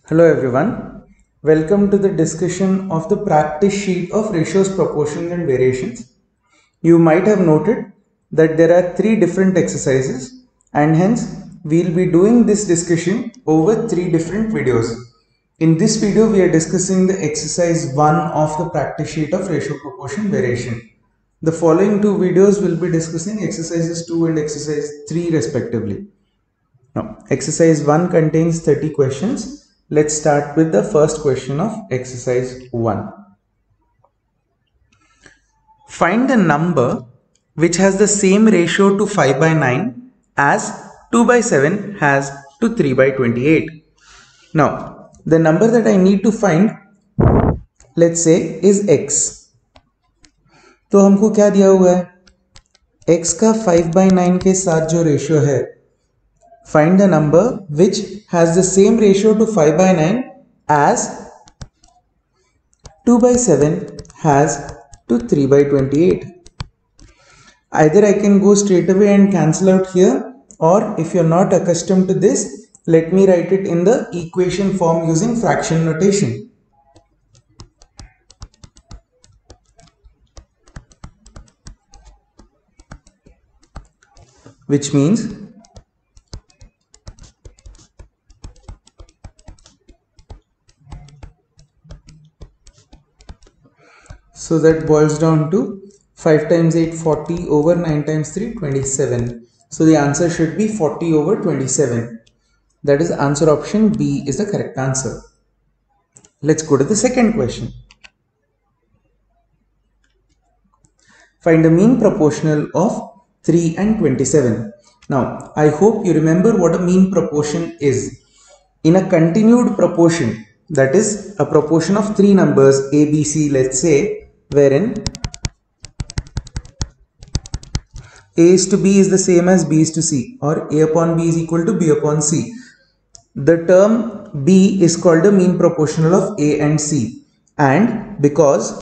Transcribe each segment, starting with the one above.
Hello everyone, welcome to the discussion of the practice sheet of ratios, proportions and variations. You might have noted that there are three different exercises and hence we'll be doing this discussion over three different videos. In this video we are discussing the exercise 1 of the practice sheet of ratio, proportion, variation. The following two videos will be discussing exercises 2 and exercise 3 respectively. Now, exercise 1 contains 30 questions. Let's start with the first question of exercise 1. Find the number which has the same ratio to 5 by 9 as 2 by 7 has to 3 by 28. Now, the number that I need to find, let's say, is x. तो हमको क्या दिया हुआ है? x का 5 by 9 के साथ जो रेशियो है, find the number which has the same ratio to 5 by 9 as 2 by 7 has to 3 by 28. Either I can go straight away and cancel out here, or if you're not accustomed to this, let me write it in the equation form using fraction notation. Which means so that boils down to 5 times 8 40 over 9 times 3 27. So the answer should be 40 over 27. That is answer option B is the correct answer. Let's go to the second question. Find the mean proportional of 3 and 27. Now, I hope you remember what a mean proportion is. In a continued proportion, that is a proportion of three numbers A, B, C, let's say, wherein A is to B is the same as B is to C, or A upon B is equal to B upon C. The term B is called the mean proportional of A and C, and because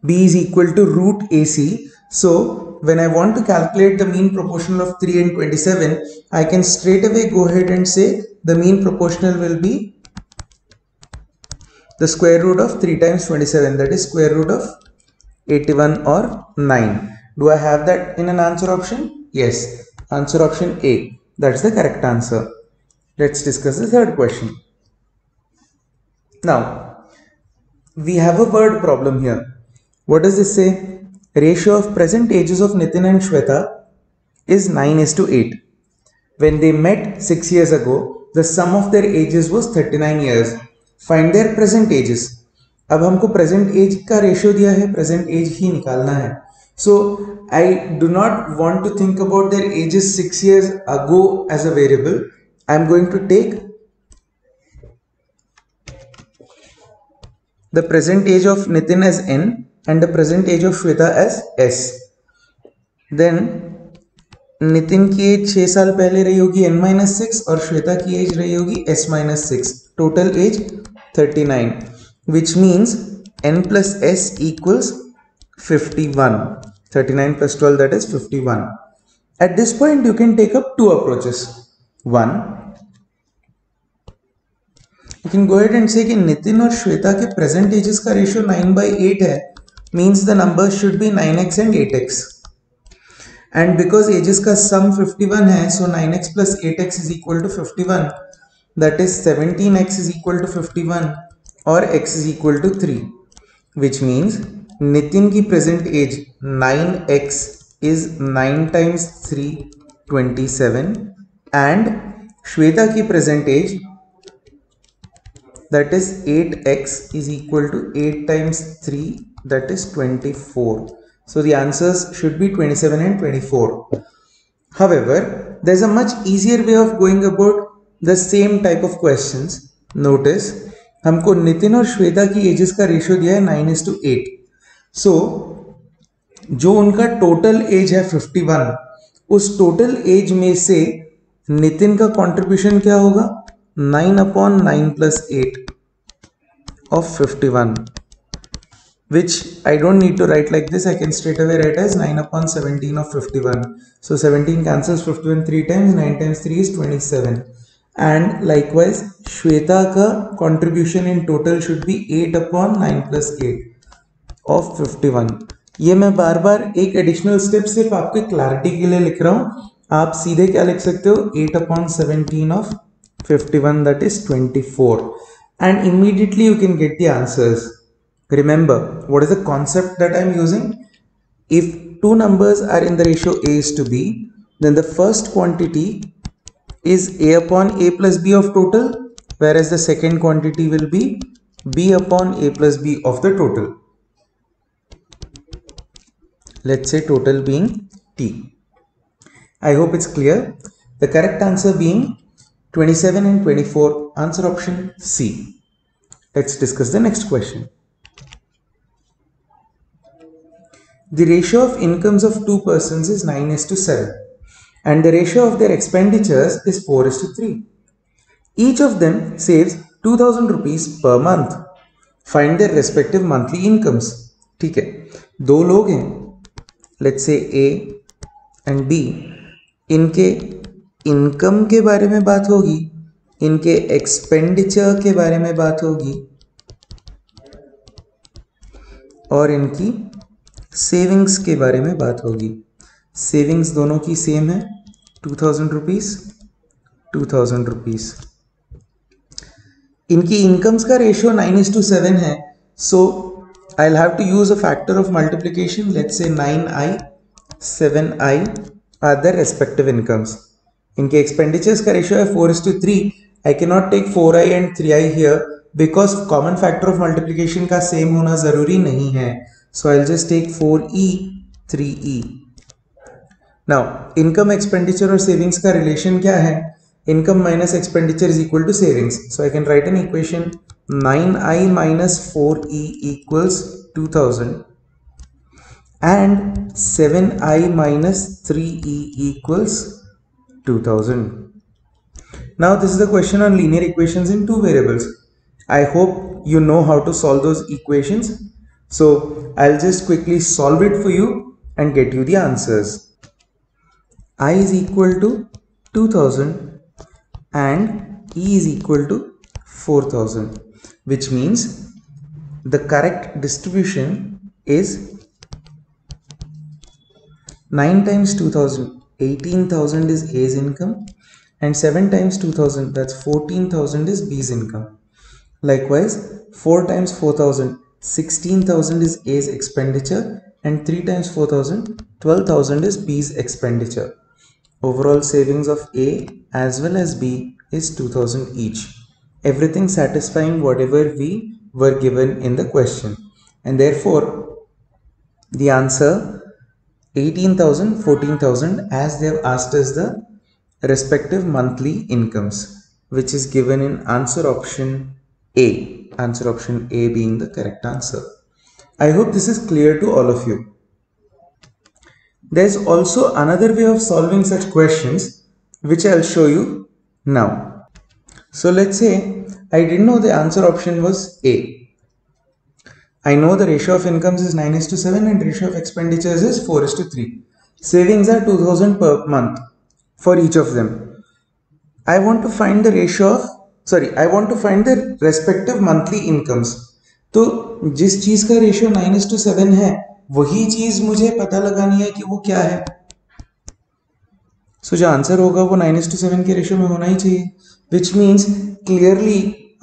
B is equal to root AC, so when I want to calculate the mean proportional of 3 and 27, I can straight away go ahead and say the mean proportional will be the square root of 3 times 27, that is square root of 81 or 9. Do I have that in an answer option? Yes, answer option A. That's the correct answer. Let's discuss the third question. Now, we have a word problem here. What does this say? Ratio of present ages of Nitin and Shweta is 9:8. When they met 6 years ago, the sum of their ages was 39 years. Find their present ages. अब हमको present age का ratio दिया है, present age ही निकालना है. So I do not want to think about their ages 6 years ago as a variable. I am going to take the present age of Nitin as n and the present age of Shweta as s. Then Nitin की as 6 साल पहले रही होगी n-6 और श्वेता की as रही होगी s-6. Total age 39, which means n plus s equals 51. 39 plus 12, that is 51. At this point you can take up two approaches. One, you can go ahead and say कि नितिन और श्वेता के प्रेजेंट एजेस का ratio 9/8 है, means the numbers should be 9x and 8x. And because ages का sum 51 है, so 9x plus 8x is equal to 51. That is 17x is equal to 51 or x is equal to 3. Which means Nitin की present age 9x is 9 times 3 27 and Shweta की present age, that is 8x is equal to 8 times 3, that is 24. So the answers should be 27 and 24. However, there's a much easier way of going about the same type of questions. Notice, हमको नितिन और श्वेता की edges का ratio दिया है 9:8. So, जो उनका total as है 51, उस टोटल एज में से नितिन का कंट्रीब्यूशन क्या होगा? 9/9 plus 8 of 51. which I don't need to write like this. I can straight away write as 9 upon 17 of 51. So 17 cancels 51 3 times, 9 times 3 is 27. And likewise, Shweta ka contribution in total should be 8 upon 9 plus 8 of 51. ये मैं बार बार एक additional step सिर्फ आपके clarity के लिए लिख रहा हूँ. आप सीधे क्या लिख सकते हो, 8 upon 17 of 51, that is 24, and immediately you can get the answers. Remember, what is the concept that I am using? If two numbers are in the ratio A is to B, then the first quantity is A upon A plus B of total, whereas the second quantity will be B upon A plus B of the total. Let's say total being T. I hope it's clear. The correct answer being 27 and 24, answer option C. Let's discuss the next question. The ratio of incomes of two persons is 9:7 and the ratio of their expenditures is 4:3. Each of them saves 2000 rupees per month. Find their respective monthly incomes. ठीक है, दो लोग हैं, let's say A and B. इनके income के बारे में बात होगी, इनके एक्सपेंडिचर के बारे में बात होगी, और इनकी सेविंग्स के बारे में बात होगी. सेविंग्स दोनों की सेम है, 2000 रुपीज 2000 रुपीज. इनकी इनकम्स का रेशियो 9:7 है, so I will have to use a factor of multiplication. Let's say 9i 7i are their respective incomes. इनके expenditures का ratio है 4:3. I cannot take 4i and 3i here because common factor of multiplication का same होना जरूरी नहीं है. So I'll just take 4e 3e. Now income, expenditure और savings का relation क्या है? Income minus expenditure is equal to savings. So I can write an equation 9i minus 4e equals 2000. And 7i minus 3e equals 2000. Now this is the question on linear equations in two variables. I hope you know how to solve those equations. So I'll just quickly solve it for you and get you the answers. I is equal to 2000 and E is equal to 4000, which means the correct distribution is 9 times 2000, 18,000 is A's income, and 7 times 2000, that's 14,000 is B's income. Likewise, 4 times 4000, 16,000 is A's expenditure, and 3 times 4000, 12,000 is B's expenditure. Overall savings of A as well as B is 2000 each. Everything satisfying whatever we were given in the question, and therefore the answer 18,000, 14,000 as they have asked us the respective monthly incomes, which is given in answer option A. Answer option A being the correct answer. I hope this is clear to all of you. There is also another way of solving such questions which I will show you now. So let's say I didn't know the answer option was A. I know the ratio of incomes is 9:7 and ratio of expenditures is 4:3. Savings are 2000 per month for each of them. I want to find the the respective monthly incomes. तो जिस चीज का ratio 9:7 है वही चीज मुझे पता लगानी है कि वो क्या है. So जो आंसर होगा वो 9:7 के रेशियो में होना ही चाहिए, which means clearly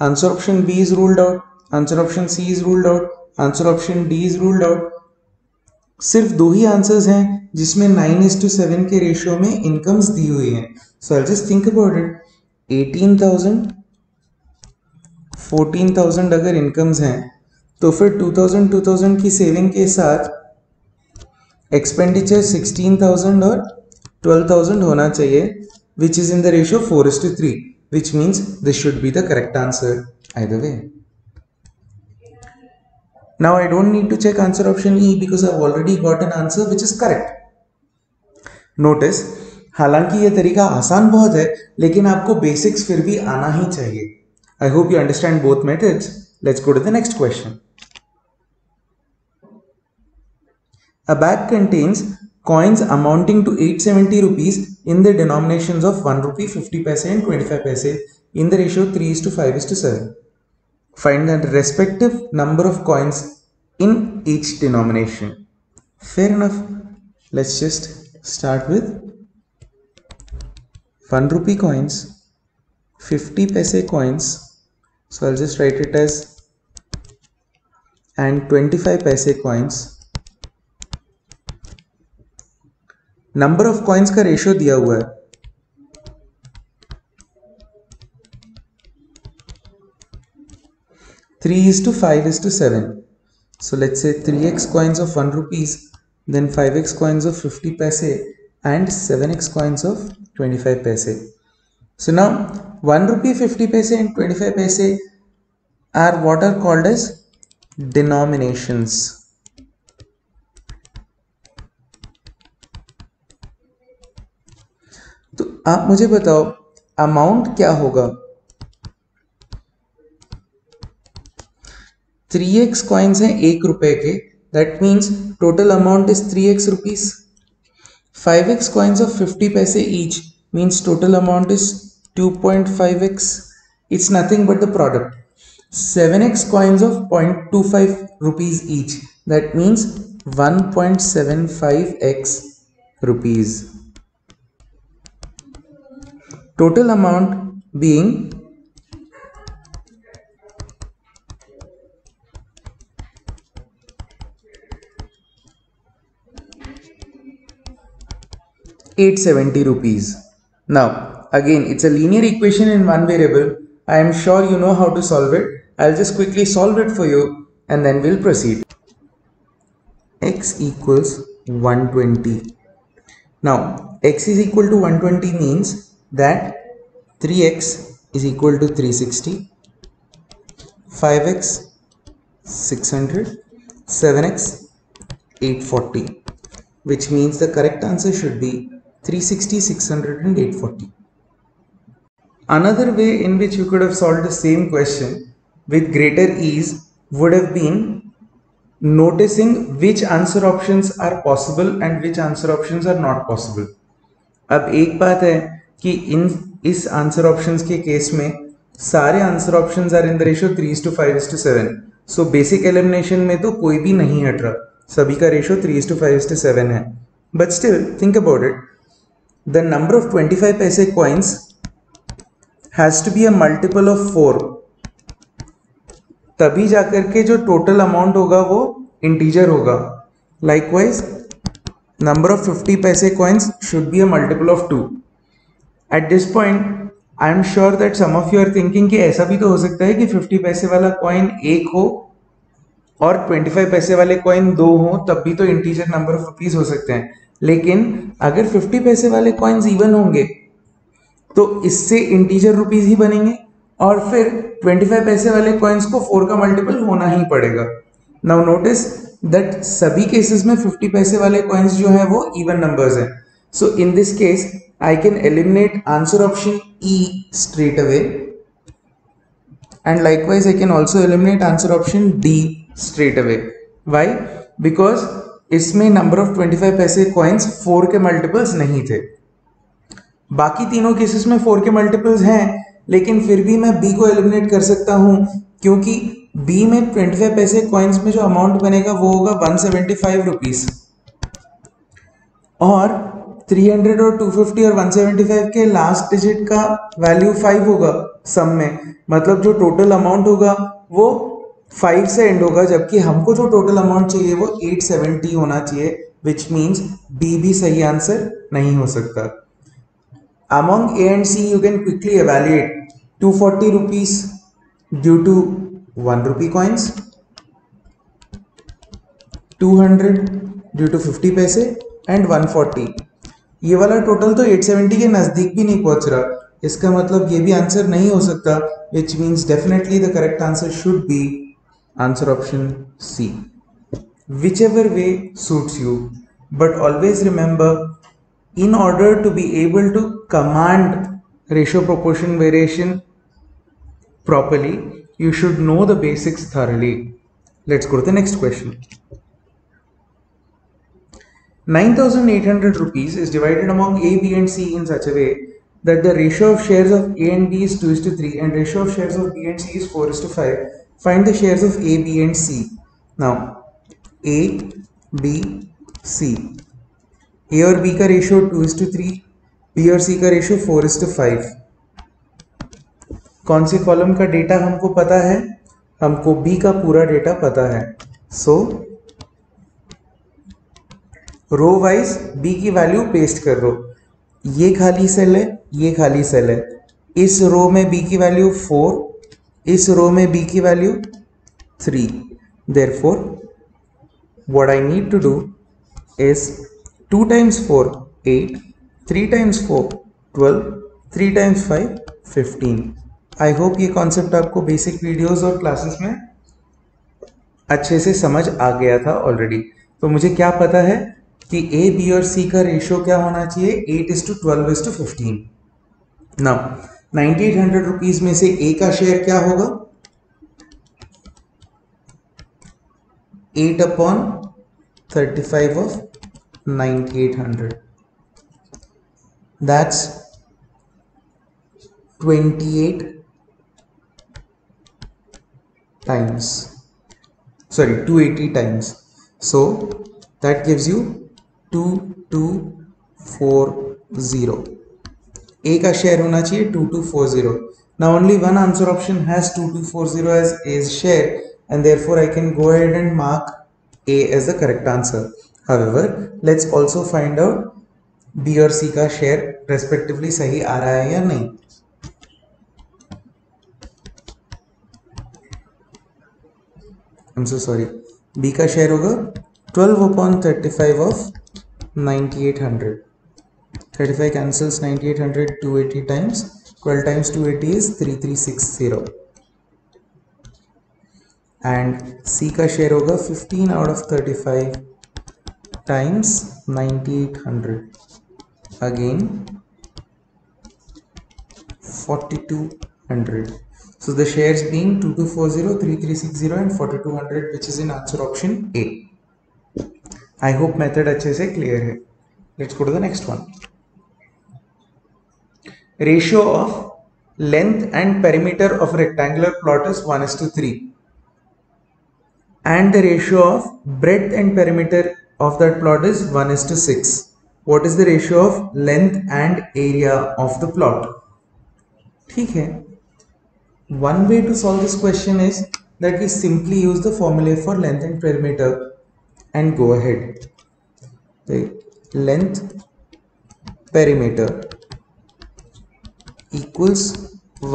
answer option B is ruled out, answer option C is ruled out, answer option D is ruled out. सिर्फ दो ही आंसर्स हैं जिसमें 9:7 के रेशियो में इनकम्स दी हुई हैं. So I just think about it. 18,000 14,000 अगर इनकम्स हैं तो फिर 2000 की सेविंग के साथ एक्सपेंडिचर 16,000 और 12,000 होना चाहिए, which is in the ratio 4:3, which means this should be the correct answer either way. Now I don't need to check answer option E because I've already got an answer which is correct. Notice, हालांकि ये तरीका आसान बहुत है लेकिन आपको basics फिर भी आना ही चाहिए. I hope you understand both methods. Let's go to the next question. A bag contains coins amounting to 870 rupees in the denominations of 1 rupee, 50 paise and 25 paise in the ratio 3:5:7. Find the respective number of coins in each denomination. Fair enough. Let's just start with 1 rupee coins, 50 paise coins. So I'll just write it as and 25 paise coins. Number of coins का ratio दिया हुआ है 3:5:7. So let's say 3x coins of 1 rupees, then 5x coins of 50 paise and 7x coins of 25 paise. So now 1 rupee, 50 paise and 25 paise are what are called as denominations. तो आप मुझे बताओ amount क्या होगा 3x coins हैं 1 रुपए के that means total amount is 3x rupees 5x coins of 50 paise each means total amount is 2.5x. It's nothing but the product. 7x coins of 0.25 rupees each that means 1.75x rupees. Total amount being 870 rupees. Now again it's a linear equation in one variable. I am sure you know how to solve it. I'll just quickly solve it for you and then we'll proceed. X equals 120. Now x is equal to 120 means that 3x is equal to 360, 5x 600, 7x 840, which means the correct answer should be 360, 600 and 840. Another way in which you could have solved the same question with greater ease would have been noticing which answer options are possible and which answer options are not possible. अब एक बात है कि इस answer options के case में सारे answer options are in the ratio 3:5:7. So basic elimination में तो कोई भी नहीं हट रहा, सभी का रेशियो 3:5:7 है. But still think about it, the number of 25 paise coins has to be a multiple of 4, तभी जाकर के जो टोटल अमाउंट होगा वो इंटीजर होगा. Likewise number of 50 paise coins should be a multiple of 2. At this point I am sure that some of you are thinking कि ऐसा भी तो हो सकता है कि 50 पैसे वाला कॉइन 1 हो और 25 पैसे वाले कॉइन 2 हो, तब भी तो इंटीजर नंबर ऑफ रुपीज हो सकते हैं. लेकिन अगर 50 पैसे वाले कॉइन्स इवन होंगे तो इससे इंटीजर रुपीज ही बनेंगे और फिर 25 पैसे वाले कॉइन्स को 4 का मल्टीपल होना ही पड़ेगा. नाउ नोटिस दैट सभी केसेस में 50 पैसे वाले कॉइन्स जो है वो इवन नंबर्स हैं. So in this case I can eliminate answer option E straight away and likewise I can also eliminate answer option D straight away. Why? Because इसमें number of 25 पैसे coins 4 के multiples नहीं थे. बाकी तीनों cases में 4 के multiples हैं, लेकिन फिर भी मैं B को eliminate कर सकता हूँ क्योंकि B में 25 पैसे coins में जो amount बनेगा वो होगा 175 रुपीस और 300 और 250 और 175 के लास्ट डिजिट का वैल्यू 5 होगा सम में. मतलब जो टोटल अमाउंट होगा वो 5 से एंड होगा, जबकि हमको जो टोटल अमाउंट चाहिए वो 870 होना चाहिए, विच मीन्स बी भी सही आंसर नहीं हो सकता. Among A and C you can quickly evaluate 240 rupees due to 1 rupee coins, 200 due to 50 paise and 140. ये वाला टोटल तो 870 के नजदीक भी नहीं पहुंच रहा, इसका मतलब ये भी आंसर नहीं हो सकता, which means definitely the correct answer should be answer option C. Whichever way suits you, but always remember, in order to be able to command ratio proportion variation properly, you should know the basics thoroughly. Let's go to the next question. 9,800 rupees is divided among A, B and C in such a way that the ratio of shares of A and B is 2:3 and ratio of shares of B and C is 4:5. Find the shares of A, B and C. Now A, B, C. A और B का ratio 2:3, B और C का ratio 4:5. कौन से column का data हमको पता है? हमको B का पूरा डेटा पता है. सो रो वाइज B की वैल्यू पेस्ट कर दो. ये खाली सेल है, ये खाली सेल है. इस रो में B की वैल्यू 4, इस रो में B की value 3. Therefore, what I need to do is 2 times 4 8, 3 times 4 12, 3 times 5 15. I hope ये कॉन्सेप्ट आपको बेसिक वीडियोस और क्लासेस में अच्छे से समझ आ गया था ऑलरेडी. तो मुझे क्या पता है कि ए, बी और सी का रेशियो क्या होना चाहिए? 8:12:15. नाउ 9,800 रुपीज में से ए का शेयर क्या होगा? 8/35 of 9,800. That's 28 times. Sorry, 280 times. So that gives you 2240. A का शेयर होना चाहिए 2240. Now only one answer option has 2240 as A's share, and therefore I can go ahead and mark A as the correct answer. However, let's also find out B और C का share respectively सही आ रहा है या नहीं. I'm so sorry. B का share होगा 12/35 of 9,800. 35 cancels 9,800 280 times. 12 times 280 is 3,360. And C का शेयर होगा 15 out of 35 times 9,800. Again 4,200. So the shares being 2240, 3,360 and 4,200, which is in answer option A. I hope method अच्छे से clear है. Let's go to the next one. Ratio of length and perimeter of rectangular plot is 1:3. And the ratio of breadth and perimeter of that plot is 1:6. What is the ratio of length and area of the plot? ठीक है. One way to solve this question is that we simply use the formula for length and perimeter and go ahead. The length perimeter equals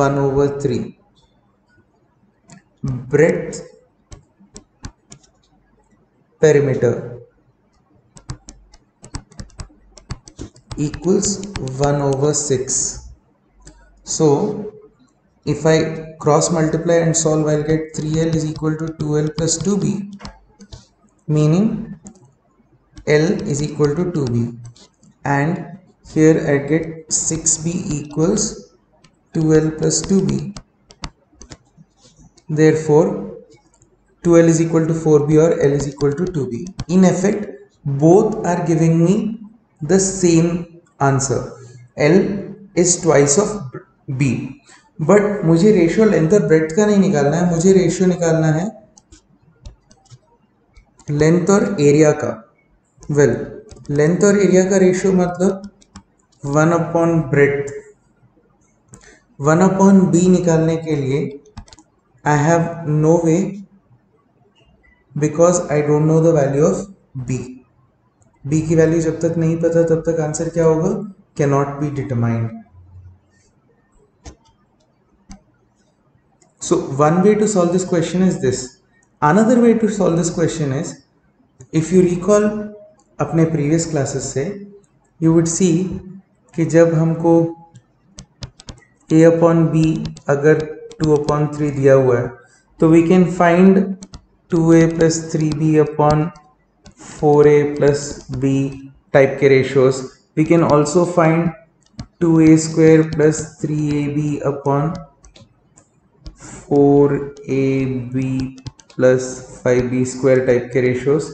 1/3. Breadth perimeter equals 1/6. So if I cross multiply and solve, I'll get 3L is equal to 2L plus 2B, meaning L is equal to 2B, and here I get 6B equals 2L plus 2B. Therefore 2L is equal to 4B or L is equal to 2B. In effect, both are giving me the same answer. L is twice of B. But मुझे ratio length और breadth का नहीं निकालना है, मुझे ratio निकालना है length और एरिया का. वेल, लेंथ और एरिया का रेशियो मतलब 1/ब्रेड्थ. 1/B निकालने के लिए I have no way, because I don't know the value of B. B की वैल्यू जब तक नहीं पता तब तक आंसर क्या होगा? Can not be determined. So one way to solve this question is this. Another way to solve this question is, if you recall अपने previous classes से, you would see कि जब हमको A/B अगर 2/3 दिया हुआ है तो we can find 2A plus 3B upon 4A plus B type के ratios. We can also find 2A square plus 3AB upon 4AB plus 5B square type के ratios.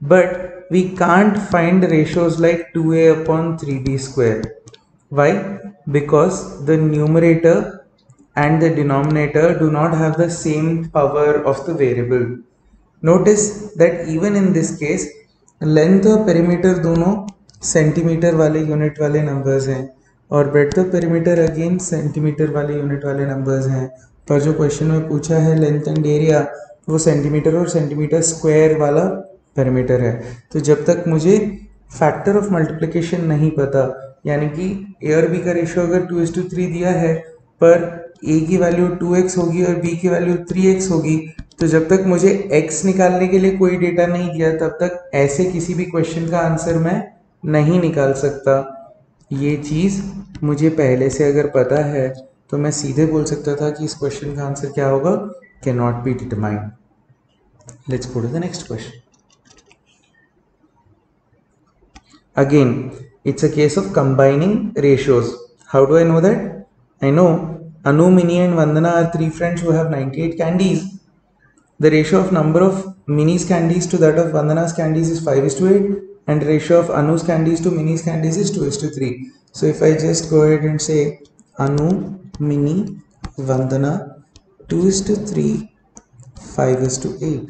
But we can't find ratios like 2a upon 3b square. Why? Because the numerator and the denominator do not have the same power of the variable. Notice that even in this case length और perimeter दोनों centimetre वाले unit वाले numbers हैं और breadth of perimeter again centimetre वाले unit वाले numbers हैं, पर जो क्वेश्चन में पूछा है लेंथ एंड एरिया वो सेंटीमीटर और सेंटीमीटर स्क्वायर वाला पेरीमीटर है. तो जब तक मुझे फैक्टर ऑफ मल्टीप्लिकेशन नहीं पता, यानी कि ए और बी का रेशियो अगर 2:3 दिया है पर ए की वैल्यू 2x होगी और बी की वैल्यू 3x होगी, तो जब तक मुझे x निकालने के लिए कोई डेटा नहीं दिया तब तक ऐसे किसी भी क्वेश्चन का आंसर मैं नहीं निकाल सकता. ये चीज़ मुझे पहले से अगर पता है तो मैं सीधे बोल सकता था कि इस क्वेश्चन का आंसर क्या होगा, can not be determined. Let's go to the next question. Again, it's a case of combining ratios. How do I know that? I know Anu, Mini and Vandana are three friends who have 98 candies. The ratio of number of Mini's candies to that of Vandana's candies is 5:8 and the ratio of Anu's candies to Mini's candies is 2:3. So if I just go ahead and say Anu, Mini, Vandana 2:3, 5:8.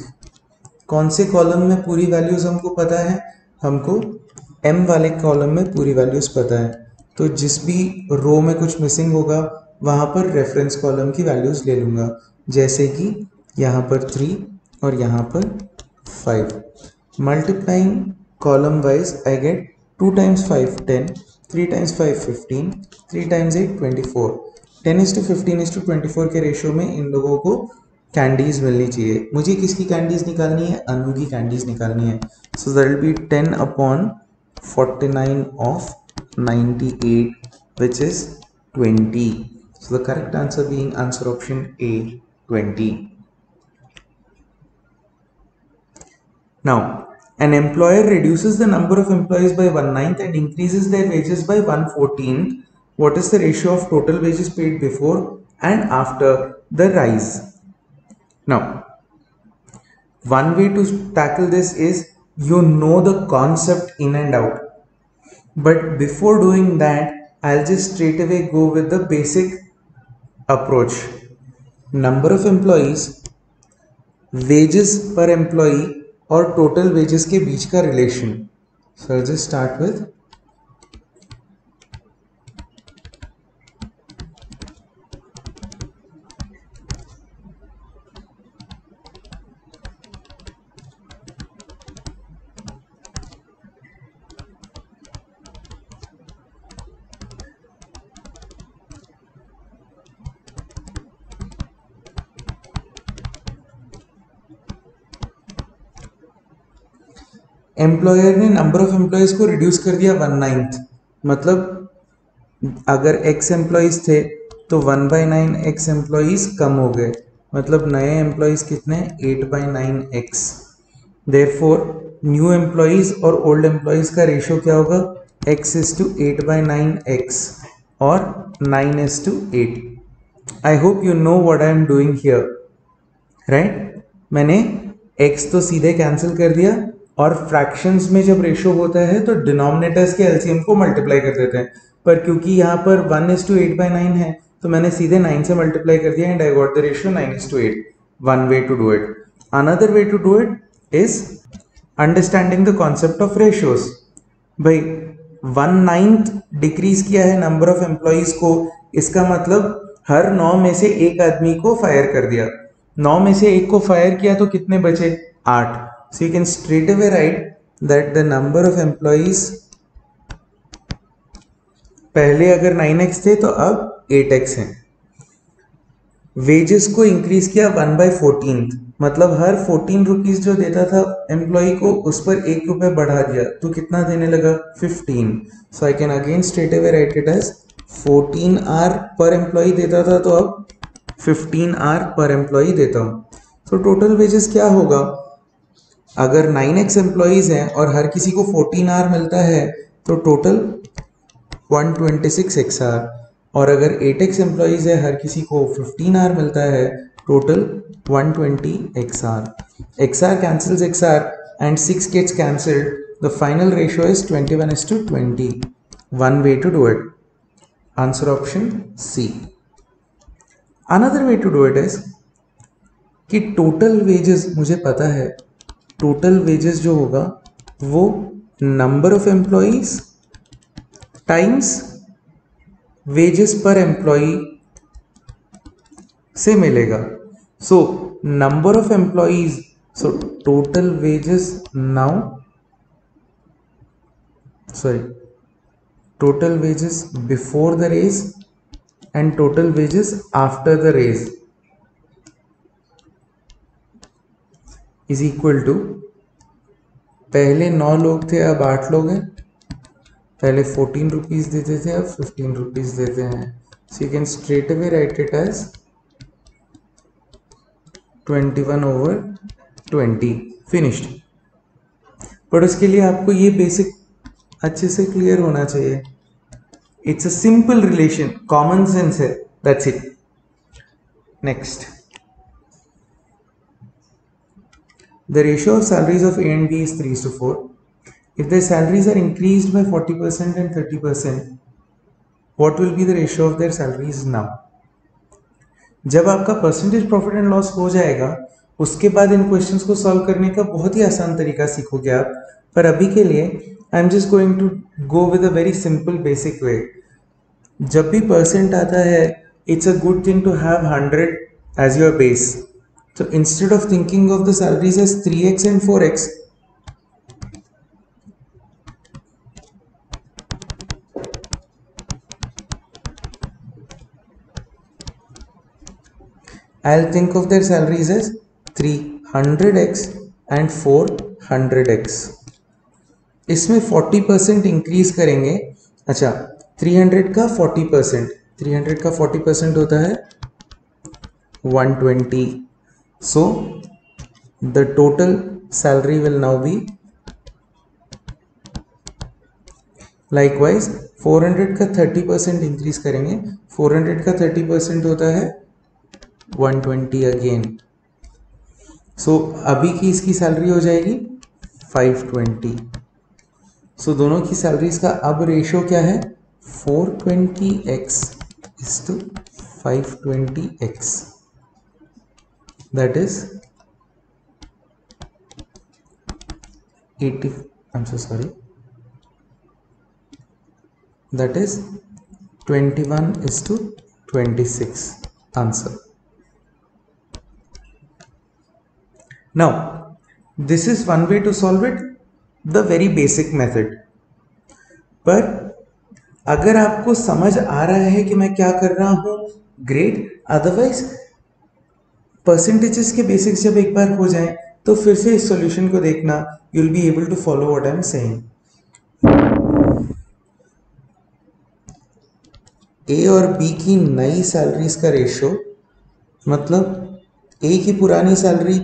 कौन से column में पूरी values हमको पता है? हमको m वाले column में पूरी वैल्यूज पता है, तो जिस भी रो में कुछ मिसिंग होगा वहाँ पर रेफरेंस कॉलम की वैल्यूज ले लूँगा, जैसे कि यहाँ पर 3 और यहाँ पर 5. Multiplying column wise I get 2 times 5 10, 3 times 5 15, 3 times 8 24. 10:15:24 के रेशियो में इन लोगों को कैंडीज मिलनी चाहिए. मुझे किसकी कैंडीज निकालनी है? अनु की कैंडीज निकालनी है. So that will be 10/49 of 98, which is 20. So the correct answer being answer option A, 20. Now, an employer reduces the number of employees by 1/9 and increases their wages by 1/14. What is the ratio of total wages paid before and after the rise? Now, one way to tackle this is you know the concept in and out. But before doing that, I'll just straight away go with the basic approach. Number of employees, wages per employee और total wages के बीच का relation. So I'll just start with employer ने number of employees को reduce कर दिया 1/9. मतलब अगर x employees थे तो 1/9 एक्स एम्प्लॉयज़ कम हो गए, मतलब नए एम्प्लॉयज़ कितने? 8/9x. देयरफॉर न्यू एम्प्लॉयज़ और ओल्ड एम्प्लॉयज़ का रेशियो क्या होगा? x:8/9x और 9:8. I hope you know what I am doing here, right? मैंने x तो सीधे कैंसिल कर दिया और फ्रैक्शंस में जब रेशियो होता है तो डिनोमिनेटर्स के एलसीएम को मल्टीप्लाई कर देते हैं, पर क्योंकि यहाँ पर 1:8/9 है तो मैंने सीधे 9 से मल्टीप्लाई कर दिया and I got the ratio 9:8. One way to do it. Another way to do it is understanding the concept of ratios. भाई 1/9 डिक्रीज किया है नंबर ऑफ एम्प्लॉयज को, इसका मतलब हर 9 में से एक आदमी को फायर कर दिया. 9 में से एक को फायर किया तो कितने बचे? 8. So you can straight away write that the number of employees, पहले अगर 9x थे तो अब 8x हैं. वेजेस को इंक्रीज किया 1/14, मतलब हर 14 रुपीज जो देता था एम्प्लॉय को उस पर 1 रुपये बढ़ा दिया तो कितना देने लगा? 15. So I can again straight away write it as 14R per employ देता था तो अब 15R पर एम्प्लॉय देता हूँ. तो टोटल वेजेस क्या होगा? अगर 9x एम्प्लॉयज़ हैं और हर किसी को 14R मिलता है तो टोटल 126XR, और अगर 8x एम्प्लॉयज़ है हर किसी को 15R मिलता है total 120XR. XR cancels XR and 6 gets cancelled, the final ratio is 21:20. One way to do it. Answer option C. Another way to do it is कि total wages मुझे पता है total wages जो होगा वो number of employees times wages per employee से मिलेगा. So number of employees, so total wages now, total wages before the raise and total wages after the raise is equal to, पहले 9 लोग थे अब 8 लोग हैं, पहले 14 रुपीज देते थे अब 15 रुपीज देते हैं. So you can straight away write it as 21/20 finished. पर उसके लिए आपको ये बेसिक अच्छे से क्लियर होना चाहिए. It's a simple relation, common sense है, that's it. Next, the ratio of salaries of A and B is 3:4. If the salaries are increased by 40% and 30%, what will be the ratio of their salaries now. जब आपका percentage profit and loss हो जाएगा उसके बाद इन questions को solve करने का बहुत ही आसान तरीका सीखोगे आप. पर अभी के लिए I am just going to go with a very simple basic way. जब भी परसेंट आता है it's a good thing to have 100 as your base. So instead of thinking of the salaries as 3x and 4x, I'll think of their salaries as 300x and 400x. इसमें 40% increase करेंगे. अच्छा, 300 का 40%, 300 का 40% होता है 120. So the total salary will now be, likewise 400 का 30% increase करेंगे, 400 का 30% होता है 120 अगेन. सो अभी की इसकी सैलरी हो जाएगी 520. सो दोनों की सैलरीज का अब रेशियो क्या है, 420x is to 520x. That is 80, I'm so sorry, that is 21:26 answer. Now this is one way to solve it, the very basic method. पर अगर आपको समझ आ रहा है कि मैं क्या कर रहा हूं, ग्रेट. अदरवाइज परसेंटेजेस के बेसिक्स जब एक बार हो जाएं तो फिर से इस सॉल्यूशन को देखना, you will be able to follow what I am saying. A और बी की नई सैलरीज का रेशियो, मतलब ए की पुरानी सैलरी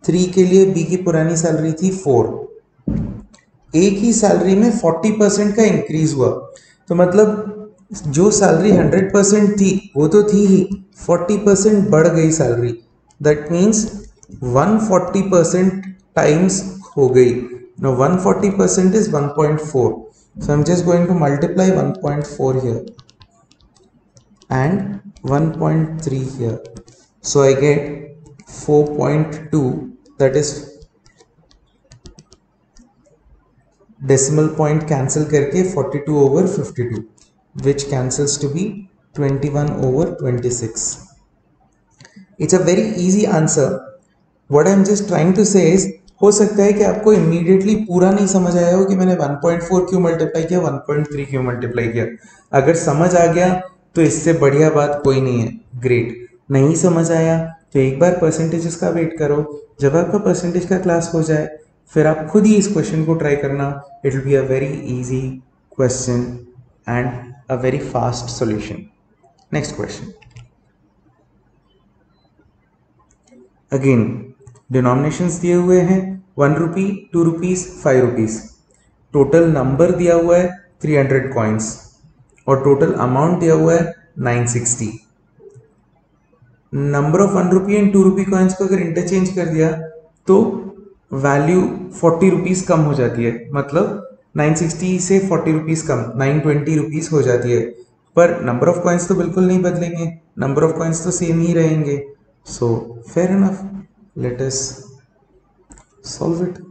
3 के लिए बी की पुरानी सैलरी थी 4. ए की सैलरी में 40% का इंक्रीज हुआ, तो मतलब जो सैलरी 100% थी वो तो थी ही, 40% बढ़ गई सैलरी. दैट मीन्स 140% टाइम्स हो गई. Now 140% is 1.4. So I'm just going to multiply 1.4 here and 1.3 here. So I get 4.2, that is decimal point cancel करके 42/52, which cancels to be 21/26. It's a very easy answer. What I'm just trying to say is, हो सकता है कि आपको immediately पूरा नहीं समझ आया हो कि मैंने 1.4 क्यों मल्टीप्लाई किया, 1.3 क्यों मल्टीप्लाई किया. अगर समझ आ गया तो इससे बढ़िया बात कोई नहीं है, ग्रेट. नहीं समझ आया तो एक बार परसेंटेजेस का वेट करो. जब आपका परसेंटेज का क्लास हो जाए फिर आप खुद ही इस क्वेश्चन को ट्राई करना. It will be a very easy question and a very fast solution. Next question. Again denominations दिए हुए हैं 1 रुपी, 2 रुपीज, 5 रुपीज. टोटल नंबर दिया हुआ है 300 कॉइन्स और टोटल अमाउंट दिया हुआ है 960. Number of 1 rupee and 2 rupee coins को अगर इंटरचेंज कर दिया तो वैल्यू 40 रुपीज़ कम हो जाती है, मतलब 960 से 40 रुपीज़ कम 920 रुपीज़ हो जाती है, पर नंबर ऑफ कॉइन्स तो बिल्कुल नहीं बदलेंगे, नंबर ऑफ कॉइन्स तो सेम ही रहेंगे. So fair enough, let us solve it.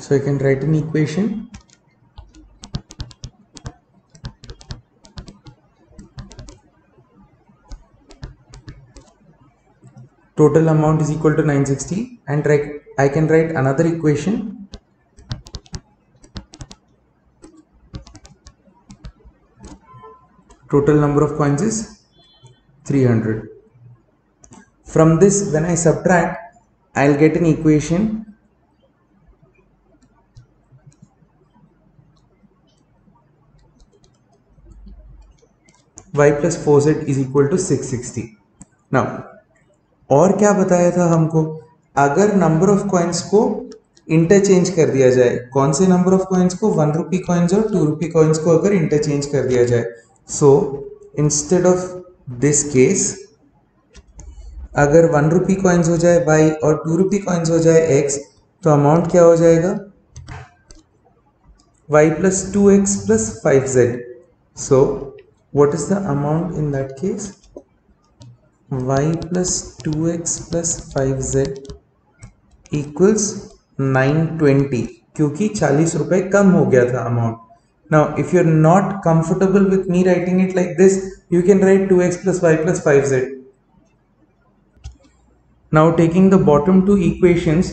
So I can write an equation. Total amount is equal to 960, and I can write another equation. Total number of coins is 300. From this, when I subtract, I'll get an equation y plus 4z is equal to 660. Now, और क्या बताया था हमको, अगर number of coins को interchange कर दिया जाए, कौन से नंबर ऑफ कॉइन्स को, 1 रुपी कॉइन्स और 2 रुपी कॉइन्स को अगर इंटरचेंज कर दिया जाए, so instead of this case, अगर 1 रुपी कॉइन्स हो जाए y और 2 रुपी कॉइन्स हो जाए x, तो अमाउंट क्या हो जाएगा, y plus 2x plus 5z. So what is the amount in that case? Y plus 2x plus 5z equals 920, क्योंकि 40 रुपए कम हो गया था amount. Now if you're not comfortable with me writing it like this, you can write 2x plus y plus 5z. Now taking the bottom two equations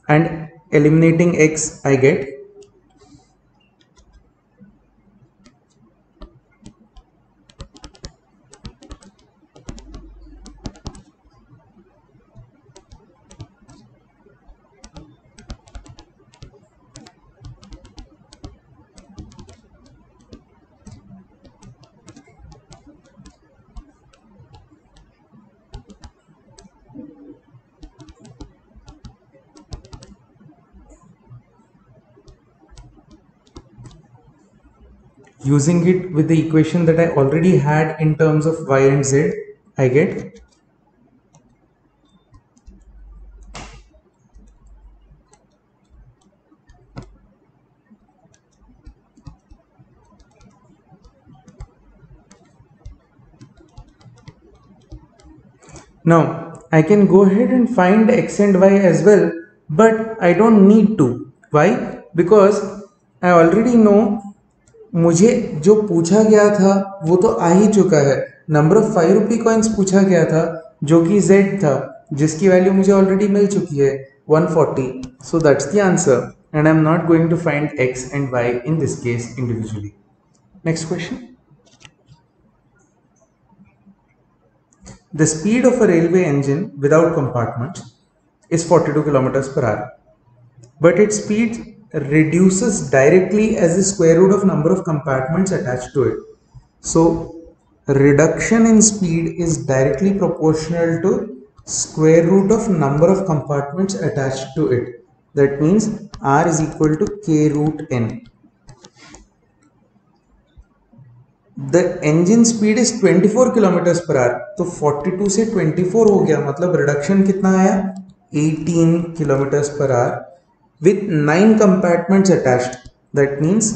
and eliminating x, I get using it with the equation that I already had in terms of y and z, I get now I can go ahead and find x and y as well, but I don't need to. Why? Because I already know मुझे जो पूछा गया था वो तो आ ही चुका है. Number of 5 rupee coins पूछा गया था जो कि z था, जिसकी वैल्यू मुझे ऑलरेडी मिल चुकी है 140. So that's the answer, and I am not going to find x and y in this case individually. Next question. The speed of a railway engine without compartments is 42 kilometers per hour, but its speed reduces directly as the square root of number of compartments attached to it. So reduction in speed is directly proportional to square root of number of compartments attached to it. That means r is equal to k root n. The engine speed is 24 kilometers per hour, तो 42 से 24 हो गया, मतलब reduction कितना आया, 18 kilometers per hour with 9 compartments attached. That means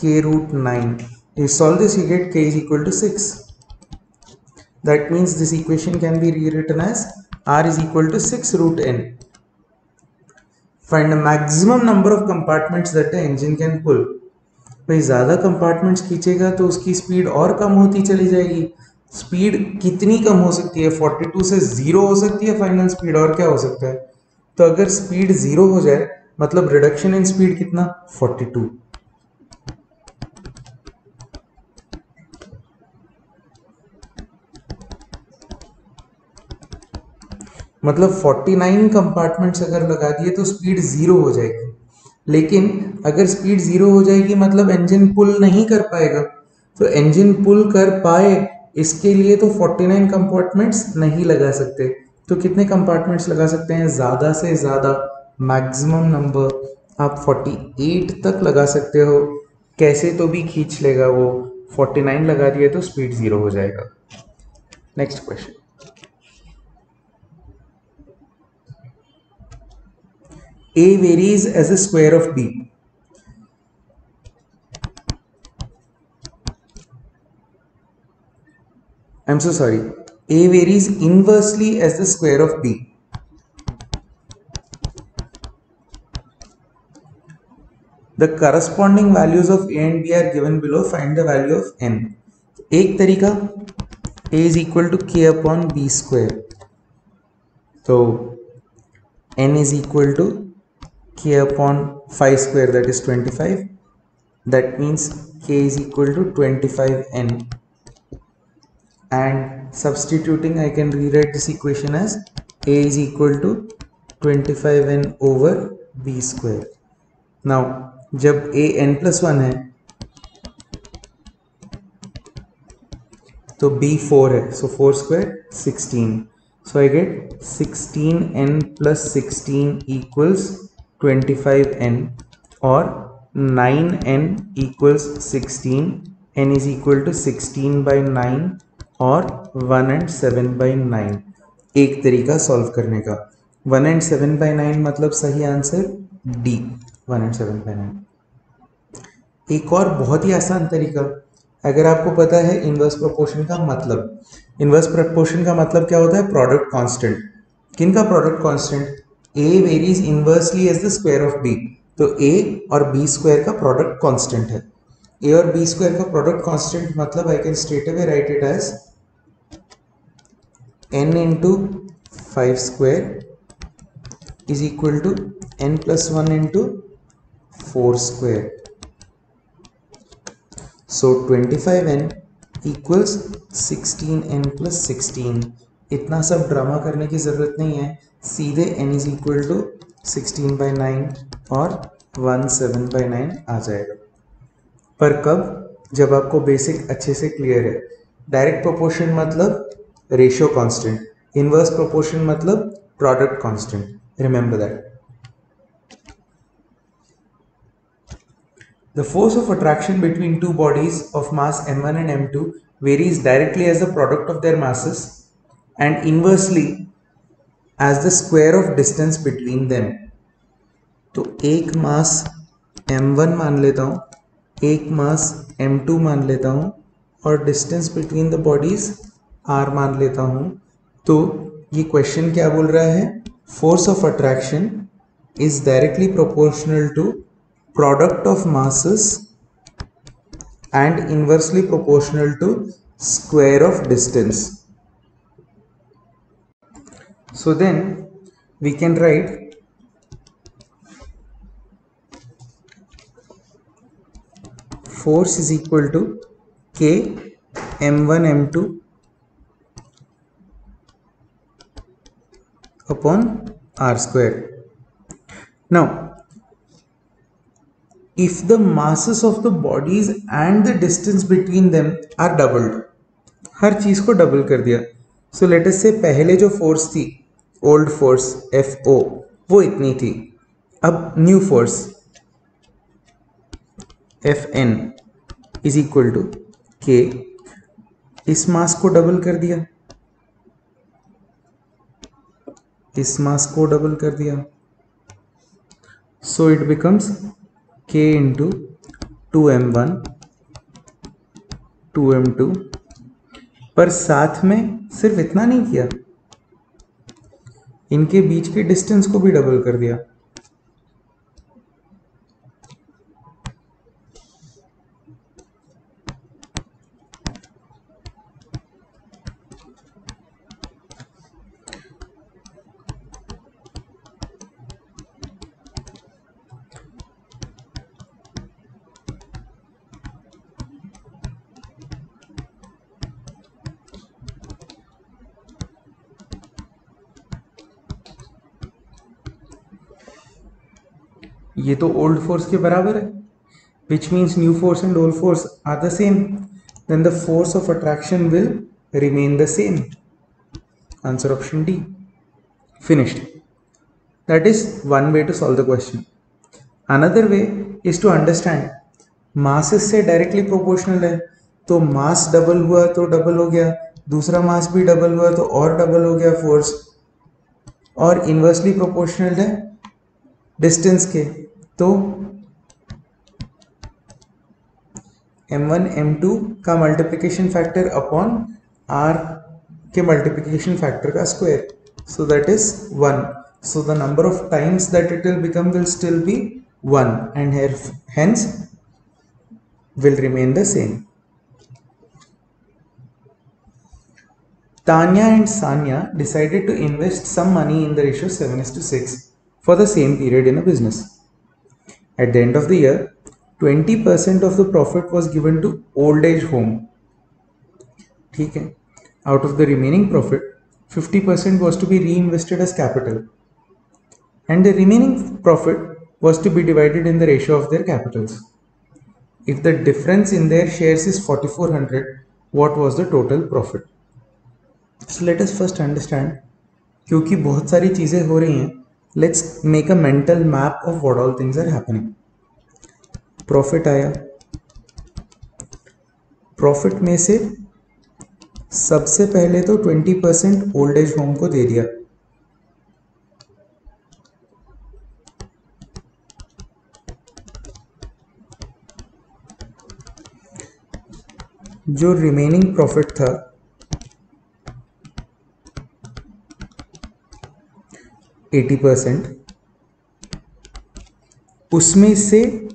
k root 9. You solve this, you get k is equal to 6. That means this equation can be rewritten as r is equal to 6 root n. Find the maximum number of compartments that the engine can pull. भाई ज़्यादा compartments खींचेगा तो उसकी speed और कम होती चली जाएगी. Speed कितनी कम हो सकती है, 42 से 0 हो सकती है फाइनल स्पीड, और क्या हो सकता है. तो अगर स्पीड 0 हो जाए मतलब रिडक्शन इन स्पीड कितना, 42. मतलब 49 कंपार्टमेंट्स अगर लगा दिए तो स्पीड 0 हो जाएगी, लेकिन अगर स्पीड 0 हो जाएगी मतलब इंजन पुल नहीं कर पाएगा। तो इंजन पुल कर पाए इसके लिए तो 49 कंपार्टमेंट्स नहीं लगा सकते। तो कितने कंपार्टमेंट्स लगा सकते हैं? ज़्यादा से ज़्यादा मैक्सिमम नंबर आप 48 तक लगा सकते हो। कैसे तो भी खींच लेगा वो, 49 लगा दिए तो स्पीड 0 हो जाएगा। Next question, A varies as a square of B. I'm so sorry. A varies inversely as the square of B. The corresponding values of A and B are given below. Find the value of n. एक तरीका, A is equal to K upon B square. तो n is equal to K upon 5 square, that is 25. That means K is equal to 25n. And substituting, I can rewrite this equation as A is equal to 25n over B square. Now जब A n plus 1 है तो B 4 है, so 4 square 16. So I get 16n plus 16 equals 25n, or 9n equals 16. n is equal to 16 by 9 और 1 and 7 by 9. एक तरीका solve करने का। 1 and 7 by 9 मतलब सही आंसर D, 1 and 7 by 9। एक और बहुत ही आसान तरीका, अगर आपको पता है इनवर्स प्रोपोर्शन का मतलब, इनवर्स प्रोपोर्शन का मतलब क्या होता है? Product constant. किन का product constant? A varies inversely as the square of B, तो ए और बी स्क्वायर का प्रोडक्ट कांस्टेंट है। ए और बी स्क्वायर का प्रोडक्ट कांस्टेंट मतलब I can straight away write it as n into 5 square is equal to n plus 1 into 4 square. So 25n equals 16n plus 16. इतना सब drama करने की ज़रूरत नहीं है, सीधे n is equal to 16 by 9 और 1 7 by 9 आ जाएगा। पर कब? जब आपको बेसिक अच्छे से क्लियर है। डायरेक्ट प्रोपोर्शन मतलब रेशियो कांस्टेंट, इनवर्स प्रोपोर्शन मतलब product constant, remember that. The force of attraction between two bodies of mass m1 and m2 varies directly as the product of their masses and inversely as the square of distance between them. तो एक मास m1 मान लेता हूँ, एक मास m2 मान लेता हूँ और distance between the bodies r मान लेता हूँ। तो ये क्वेश्चन क्या बोल रहा है? Force of attraction is directly proportional to product of masses and inversely proportional to square of distance. So then we can write force is equal to K m1 m2 upon r square. Now if the masses of the bodies and the distance between them are doubled, हर चीज को double कर दिया, सो let us से पहले जो force थी, old force FO, वो इतनी थी। अब new force FN is equal to K, इस मास को डबल कर दिया, इस मास को डबल कर दिया, so it becomes K into 2m1 2m2। पर साथ में सिर्फ इतना नहीं किया, इनके बीच के डिस्टेंस को भी डबल कर दिया। ये तो ओल्ड फोर्स के बराबर है, which means new force and old force are the same. Then the force of attraction will remain the same. Answer option D. Finished. That is one way to solve the question. Another way is to understand मास इससे directly proportional है, तो mass double हुआ तो double हो गया, दूसरा मास भी double हुआ तो और डबल हो गया फोर्स, और इन्वर्सली प्रोपोर्शनल है डिस्टेंस के, तो m1 m2 का मल्टीप्लिकेशन फैक्टर अपॉन r के मल्टीप्लिकेशन फैक्टर का square, so that is 1. So the number of times that it will become will still be 1 and hence will remain the same. Tanya and Sanya decided to invest some money in the ratio 7:6 for the same period in a business. At the end of the year, 20% of the profit was given to old age home. ठीक है. Out of the remaining profit, 50% was to be reinvested as capital, and the remaining profit was to be divided in the ratio of their capitals. If the difference in their shares is 4400, what was the total profit? So let us first understand, क्योंकि बहुत सारी चीज़ें हो रही हैं, let's make a mental map of what all things are happening. Profit आया, profit में से सबसे पहले तो 20% ओल्ड एज होम को दे दिया, जो रिमेनिंग प्रॉफिट था 80%, उसमें से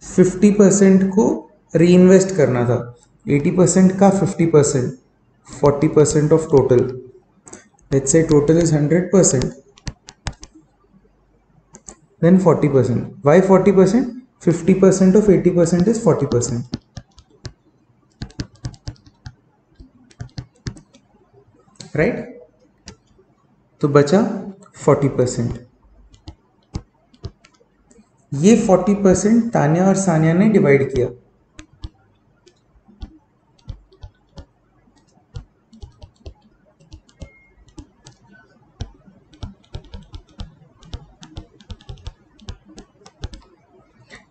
50% को रीइन्वेस्ट करना था. 80% का 50%, 40% of total. Let's say total is 100%, then 40%. Why 40%? 50% of 80% is 40%. Right? तो बचा 40%. ये 40% तान्या और सानिया ने डिवाइड किया.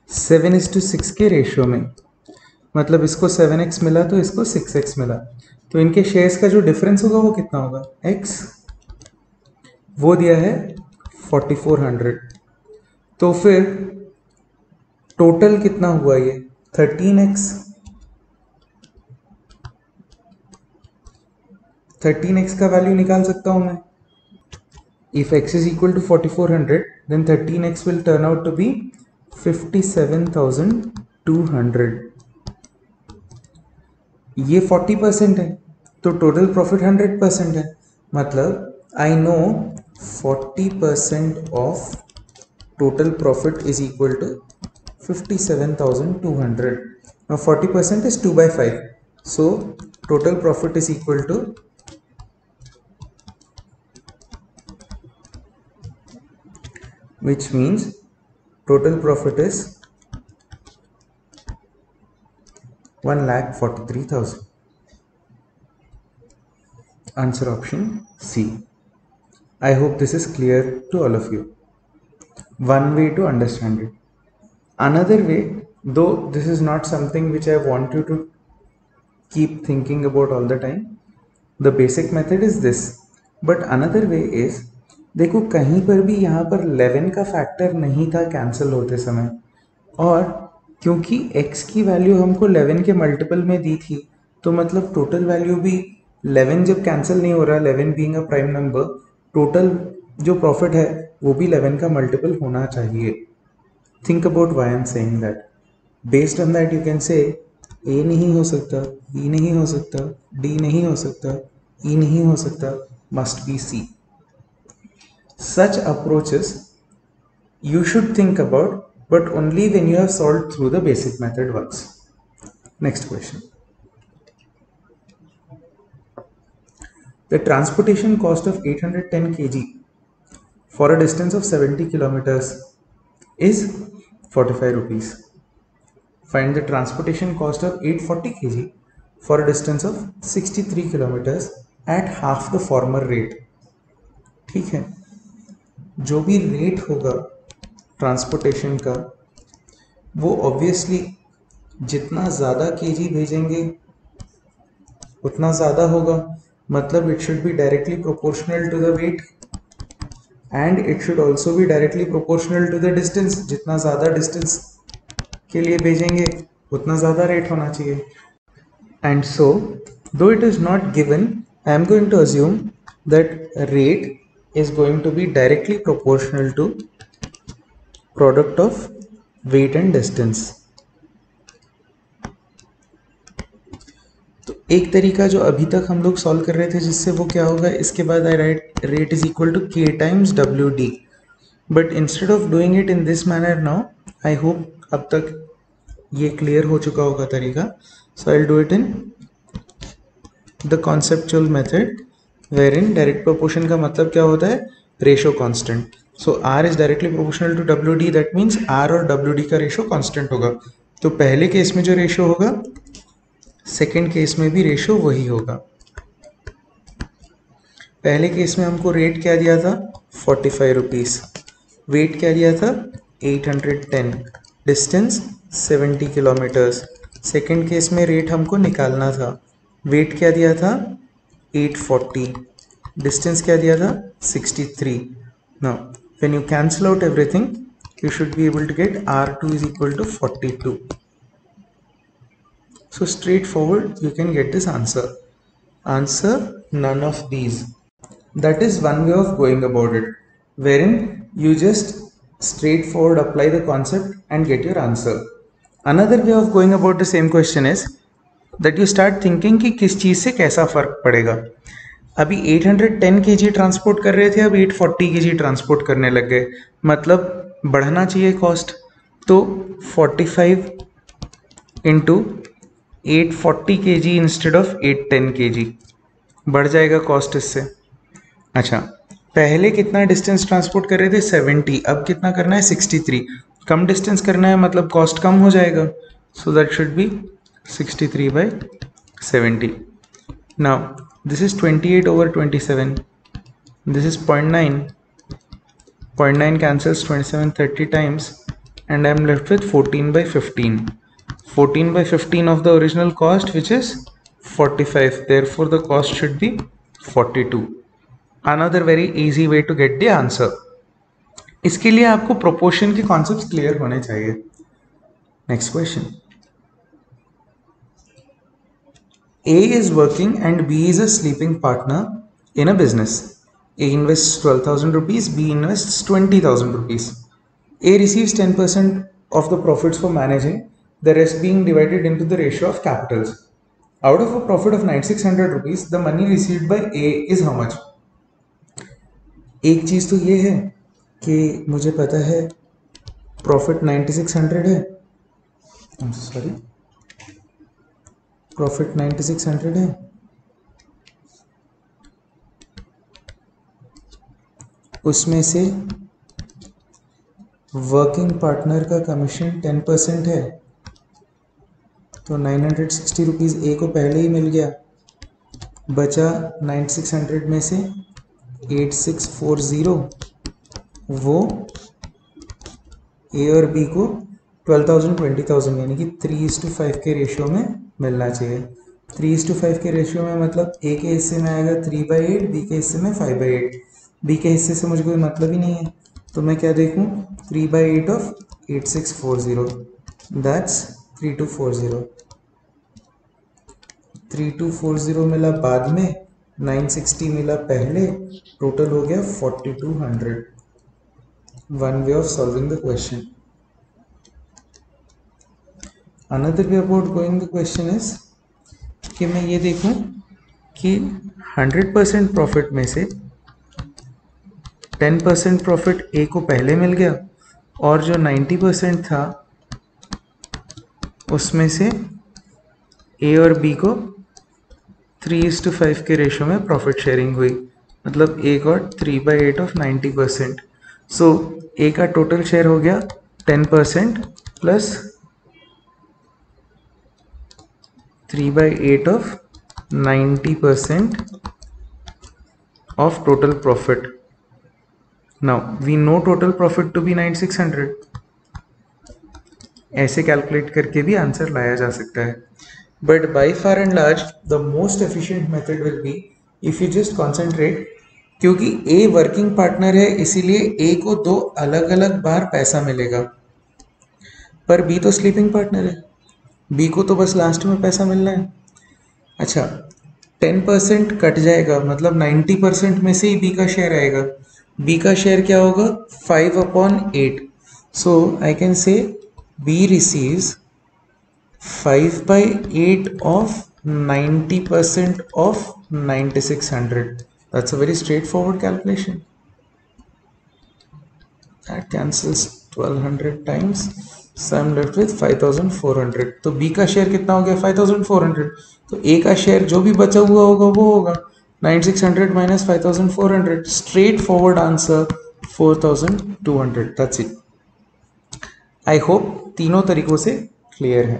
सेवन इज टू 6 के रेशियो में, मतलब इसको 7x मिला तो इसको 6x मिला, तो इनके शेयर्स का जो डिफरेंस होगा वो कितना होगा? x. वो दिया है 4400, तो फिर टोटल कितना हुआ ये? 13x. 13x का वैल्यू निकाल सकता हूं मैं. If x is equal to 4400, then 13x will turn out to be 57,200. ये 40% है, तो टोटल प्रॉफिट 100% है, मतलब I know 40% of total profit is equal to 57,200. Now 40% is 2/5, so total profit is equal to which means total profit is 1,43,000. Answer option C. I hope this is clear to all of you. One way to understand it. Another way, though this is not something which I want you to keep thinking about all the time, the basic method is this. But another way is, देखो कहीं पर भी यहाँ पर 11 का factor नहीं था cancel होते समय, और क्योंकि x की वैल्यू हमको 11 के मल्टीपल में दी थी, तो मतलब टोटल वैल्यू भी 11 जब कैंसिल नहीं हो रहा, 11 being a prime number, total जो प्रॉफिट है वो भी 11 का मल्टीपल होना चाहिए. Think about why I am saying that. Based on that you can say A नहीं हो सकता, B नहीं हो सकता, D नहीं हो सकता, E नहीं हो सकता, must be C. Such approaches you should think about, but only when you have solved through the basic method once. Next question. The transportation cost of 810 kg for a distance of 70 kilometers is 45 rupees. Find the transportation cost of 840 kg for a distance of 63 kilometers at half the former rate. ठीक है, जो भी rate होगा transportation का वो obviously जितना ज़्यादा KG भेजेंगे उतना ज़्यादा होगा, मतलब it should be directly proportional to the weight and it should also be directly proportional to the distance. जितना ज़्यादा डिस्टेंस के लिए भेजेंगे उतना ज़्यादा रेट होना चाहिए. And so though it is not given, I am going to assume that rate is going to be directly proportional to product of weight and distance. तो एक तरीका जो अभी तक हम लोग सॉल्व कर रहे थे जिससे वो क्या होगा, इसके बाद I write rate is equal to k times WD. But instead of doing it in this manner now, I hope अब तक ये क्लियर हो चुका होगा तरीका. So I will do it in the conceptual method wherein direct proportion का मतलब क्या होता है, ratio constant. So R is directly proportional to WD, that means R और WD का रेशो कांस्टेंट होगा. तो पहले केस में जो रेशो होगा सेकेंड केस में भी रेशो वही होगा. पहले केस में हमको रेट क्या दिया था 45 रुपीज़, वेट क्या दिया था 810, डिस्टेंस 70 किलोमीटर्स. सेकेंड केस में रेट हमको निकालना था, वेट क्या दिया था 840, डिस्टेंस क्या दिया था 63. Now when you cancel out everything you should be able to get R2 is equal to 42. So straightforward you can get this answer. Answer none of these. That is one way of going about it, wherein you just straightforward apply the concept and get your answer. Another way of going about the same question is that you start thinking कि किस चीज़ से कैसा फ़र्क पड़ेगा. अभी 810 kg transport कर रहे थे, अब 840 kg ट्रांसपोर्ट करने लग गए, मतलब बढ़ना चाहिए कॉस्ट. तो 45 into 840 kg instead of 810 kg बढ़ जाएगा कॉस्ट इससे. अच्छा, पहले कितना डिस्टेंस ट्रांसपोर्ट कर रहे थे 70, अब कितना करना है 63, कम डिस्टेंस करना है मतलब कॉस्ट कम हो जाएगा. So that should be 63/70. Now this is 28/27, this is 0.9, 0.9 cancels 27 30 times and I am left with 14/15. 14/15 of the original cost which is 45, therefore the cost should be 42. Another very easy way to get the answer. इसके लिए आपको proportion के concepts clear होने चाहिए. Next question. A is working and B is a sleeping partner in a business. A invests 12,000 rupees, B invests 20,000 rupees. A receives 10% of the profits for managing, the rest being divided into the ratio of capitals. Out of a profit of 9,600 rupees, the money received by A is how much? एक चीज़ तो ये है कि मुझे पता है profit 9,600 है, sorry profit 9,600 है, उसमें से वर्किंग पार्टनर का कमीशन 10% है, तो 960 रुपीज़ ए को पहले ही मिल गया, बचा 9,600 में से 8,640 वो ए और बी को 12,000 20,000 यानी कि 3:5 के रेशियो में मिलना चाहिए. 3:5 के रेशियो में मतलब ए के हिस्से में आएगा 3/8, बी के हिस्से में 5/8. बी के हिस्से से मुझे कोई मतलब ही नहीं है, तो मैं क्या देखूं 3/8 ऑफ 8,640, दैट्स 3240. 3240 मिला बाद में, 960 मिला पहले, टोटल हो गया 4200. One way of solving the question. Another way about going the question is कि मैं ये देखूं कि 100% प्रॉफिट में से 10% प्रॉफिट ए को पहले मिल गया और जो 90% था उसमें से ए और बी को 3:5 के रेशो में प्रॉफिट शेयरिंग हुई. मतलब A got 3/8 of 90%. So A का टोटल शेयर हो गया 10% plus 3/8 of 90% of total profit. Now we know total profit to be 9600. ऐसे कैलकुलेट करके भी आंसर लाया जा सकता है, but by far and large the most efficient method will be if you just concentrate, क्योंकि ए वर्किंग पार्टनर है इसीलिए ए को 2 अलग अलग बार पैसा मिलेगा, पर बी तो स्लीपिंग पार्टनर है, बी को तो बस लास्ट में पैसा मिलना है। अच्छा 10% कट जाएगा, मतलब 90% में से ही बी का शेयर आएगा। बी का शेयर क्या होगा 5/8। So I can say B receives 5/8 of 90% of 9600. That's a very straightforward calculation. That cancels 1200 times, so I'm left with 5400. तो B का शेयर कितना हो गया 5400, तो A का शेयर जो भी बचा हुआ होगा वो होगा 9600 minus 5400. Straight forward answer 4200. That's it. I hope तीनों तरीकों से क्लियर है।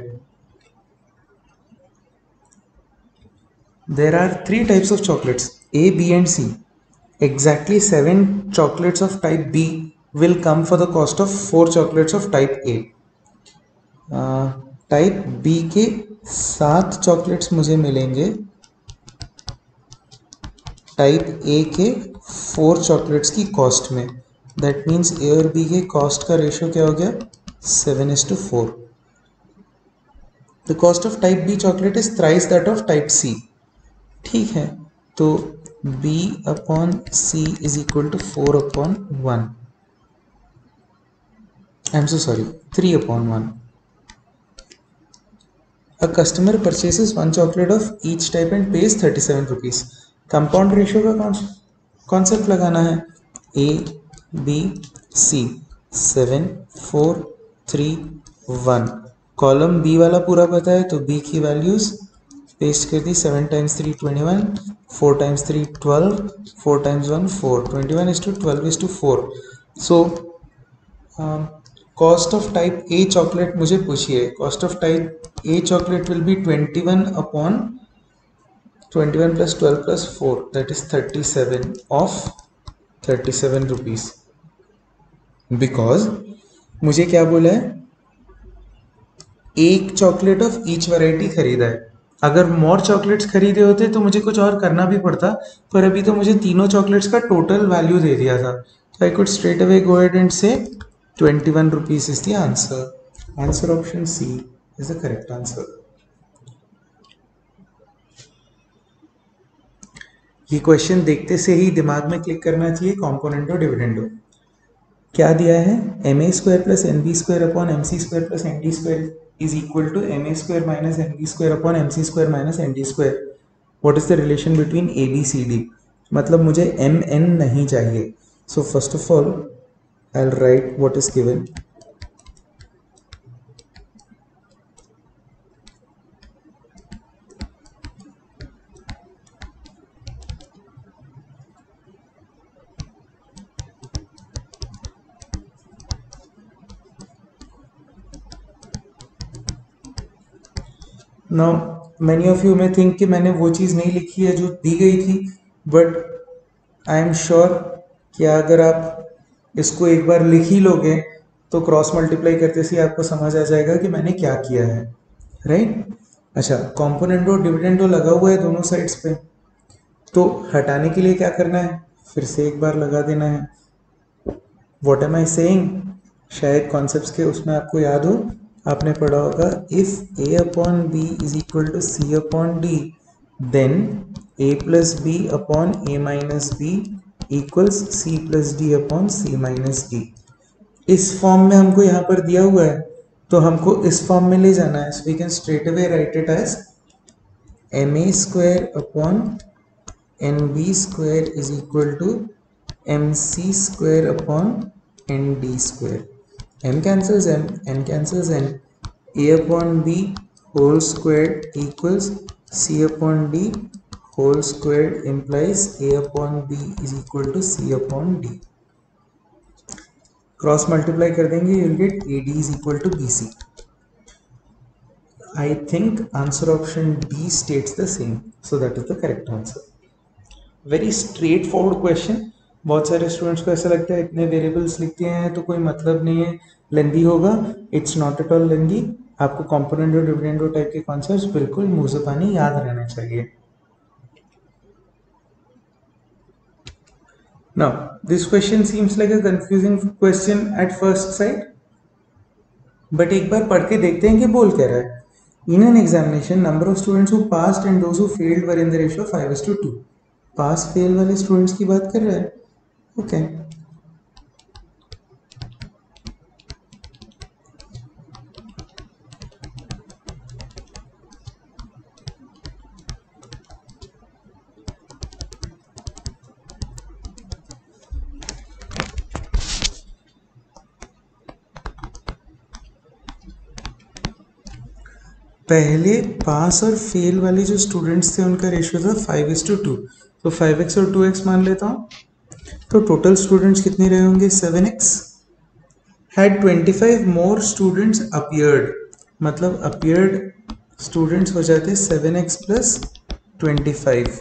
There are 3 types of chocolates, A, B and C. Exactly 7 chocolates of type B will come for the cost of 4 chocolates of type A. Type B के 7 chocolates मुझे मिलेंगे type A के 4 chocolates की cost में। That means A और B के cost का ratio क्या हो गया 7:4. The cost of type B chocolate is thrice that of type C. ठीक है, तो B/C is equal to 4/1. I am so sorry 3/1. A customer purchases 1 chocolate of each type and pays 37 rupees. Compound ratio का concept लगाना है। A, B, C 7, 4, 3, 1. Column B वाला पूरा पता है तो B की वैल्यूज पेस्ट कर दी। 7 times 3 21, 4 times 3 12, 4 times 1 4, 21:12:4. So cost of type A chocolate मुझे पूछिए, cost of type A chocolate will be 21/21 plus 12 plus 4, that is 37 of 37 rupees. Because मुझे क्या बोला है, एक चॉकलेट ऑफ ईच वैरायटी खरीदा है। अगर मोर चॉकलेट्स खरीदे होते तो मुझे कुछ और करना भी पड़ता, पर अभी तो मुझे तीनों चॉकलेट्स का टोटल वैल्यू दे दिया था, तो I could straight away go ahead and से 21 rupees is the answer. Answer option C is the correct answer. ये क्वेश्चन देखते से ही दिमाग में क्लिक करना चाहिए, कॉम्पोनेंटो डिविडेंडो। क्या दिया है, ma² plus nb² upon mc² plus nd² is equal to ma² minus nb² upon mc² minus nd²। What is the relation between A B C D, मतलब मुझे mn नहीं चाहिए। So first of all I will write what is given. Now many of you may think कि मैंने वो चीज़ नहीं लिखी है जो दी गई थी, बट आई एम श्योर कि अगर आप इसको एक बार लिख ही लोगे तो क्रॉस मल्टीप्लाई करते से आपको समझ आ जाएगा कि मैंने क्या किया है, राइट? अच्छा, कॉम्पोनेंटो डिविडेंडो लगा हुआ है दोनों साइड्स पे, तो हटाने के लिए क्या करना है, फिर से एक बार लगा देना है। व्हाट एम आई सेइंग, शायद कॉन्सेप्ट्स के उसमें आपको याद हो, आपने पढ़ा होगा if a upon b is equal to c upon d then a plus b upon a minus b equals c plus d upon c minus d। इस फॉर्म में हमको यहाँ पर दिया हुआ है तो हमको इस फॉर्म में ले जाना है। So we can straight away write it as ma² upon nb² is equal to mc² upon nd²। m cancels m, n cancels n, a upon b whole squared equals c upon d whole squared implies a upon b is equal to c upon d. Cross multiply कर देंगे, you will gate AD is equal to BC. I think answer option D states the same, so that is the correct answer. Very straightforward question. बहुत सारे students को ऐसा लगता है इतने variables लिखते हैं तो कोई मतलब नहीं है, लेंदी होगा. इट्स नॉट एट ऑल लेंदी. आपको कॉम्पोनेंट और डिविडेंड टाइप के कॉन्सेप्ट्स बिल्कुल मुंह ज़बानी याद रहने चाहिए. Now, this question seems like a confusing question at first sight, but एक बार पढ़ के देखते हैं कि बोल क्या रहा है. In an examination, number of students who passed and those who failed were in the ratio 5:2. Pass fail वाले स्टूडेंट्स की बात कर रहा है. ओके. पहले पास और फेल वाले जो स्टूडेंट्स थे उनका रेशियो था 5:2. तो 5x और 2x मान लेता हूँ. तो टोटल स्टूडेंट्स कितने रहे होंगे? 7x. Had 25 more students appeared, मतलब अपीयर्ड स्टूडेंट्स हो जाते 7x plus 25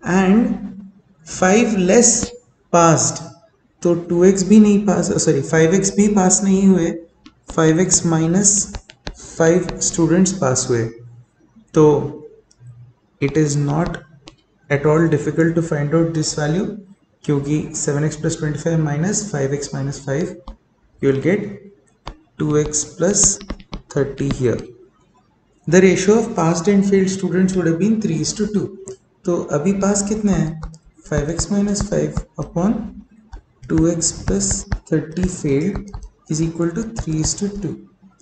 and 5 less passed. तो 2x भी नहीं पास, सॉरी 5x भी पास नहीं हुए. 5x माइनस 5 स्टूडेंट्स पास हुए. तो it is not at all difficult to find out this value, क्योंकि 7x plus 25 minus 5x minus 5 you will get 2x plus 30 here. The ratio of passed and failed students would have been 3:2. तो अभी पास कितने हैं? 5x minus 5 upon 2x plus 30 failed is equal to 3:2.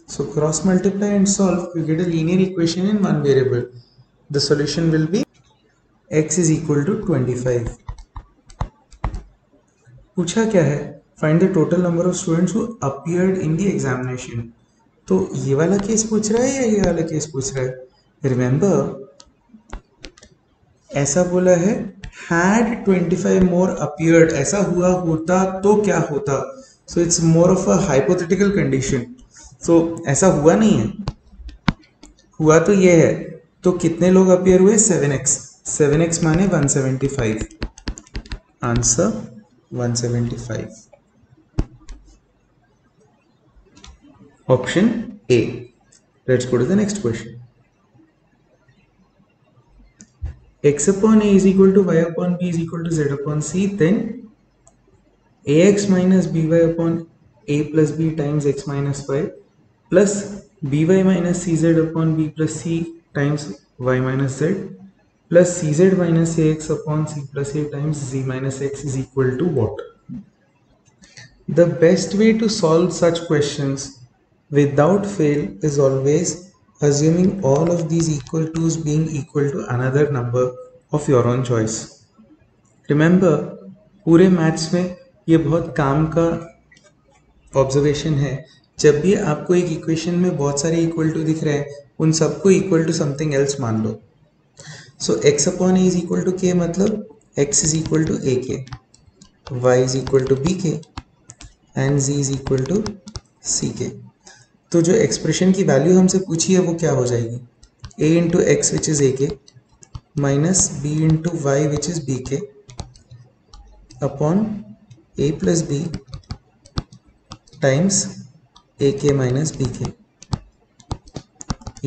So cross multiply and solve, you get a linear equation in one variable. The solution will be x is equal to 25. पूछा क्या है? Find the total number of students who appeared in the examination. तो ये वाला case पूछ रहा है या ये वाला केस पूछ रहा है? Remember, ऐसा बोला है had 25 more appeared, ऐसा हुआ होता तो क्या होता. So it's more of a hypothetical condition. So ऐसा हुआ नहीं है, हुआ तो ये है. तो कितने लोग अपीयर हुए? 7x. 7x माने 175. Answer 175. Option A. Let's go to the next question. X upon A is equal to y upon B is equal to z upon C. Then ax minus by upon a plus b times x minus y plus by minus cz upon b plus c times y minus z plus cz minus ax upon c plus a times z minus x is equal to what? The best way to solve such questions without fail is always assuming all of these equal to's being equal to another number of your own choice. Remember, पूरे maths में ये बहुत काम का observation है. जब भी आपको एक इक्वेशन में बहुत सारे इक्वल टू दिख रहे हैं, उन सबको इक्वल टू समथिंग एल्स मान लो. So x upon A is equal to K, मतलब x is equal to A K, y is equal to B K and z is equal to C K. तो जो expression की value हमसे पूछी है वो क्या हो जाएगी? a into X which is A K minus B into Y which is B K upon a plus B times A K minus B K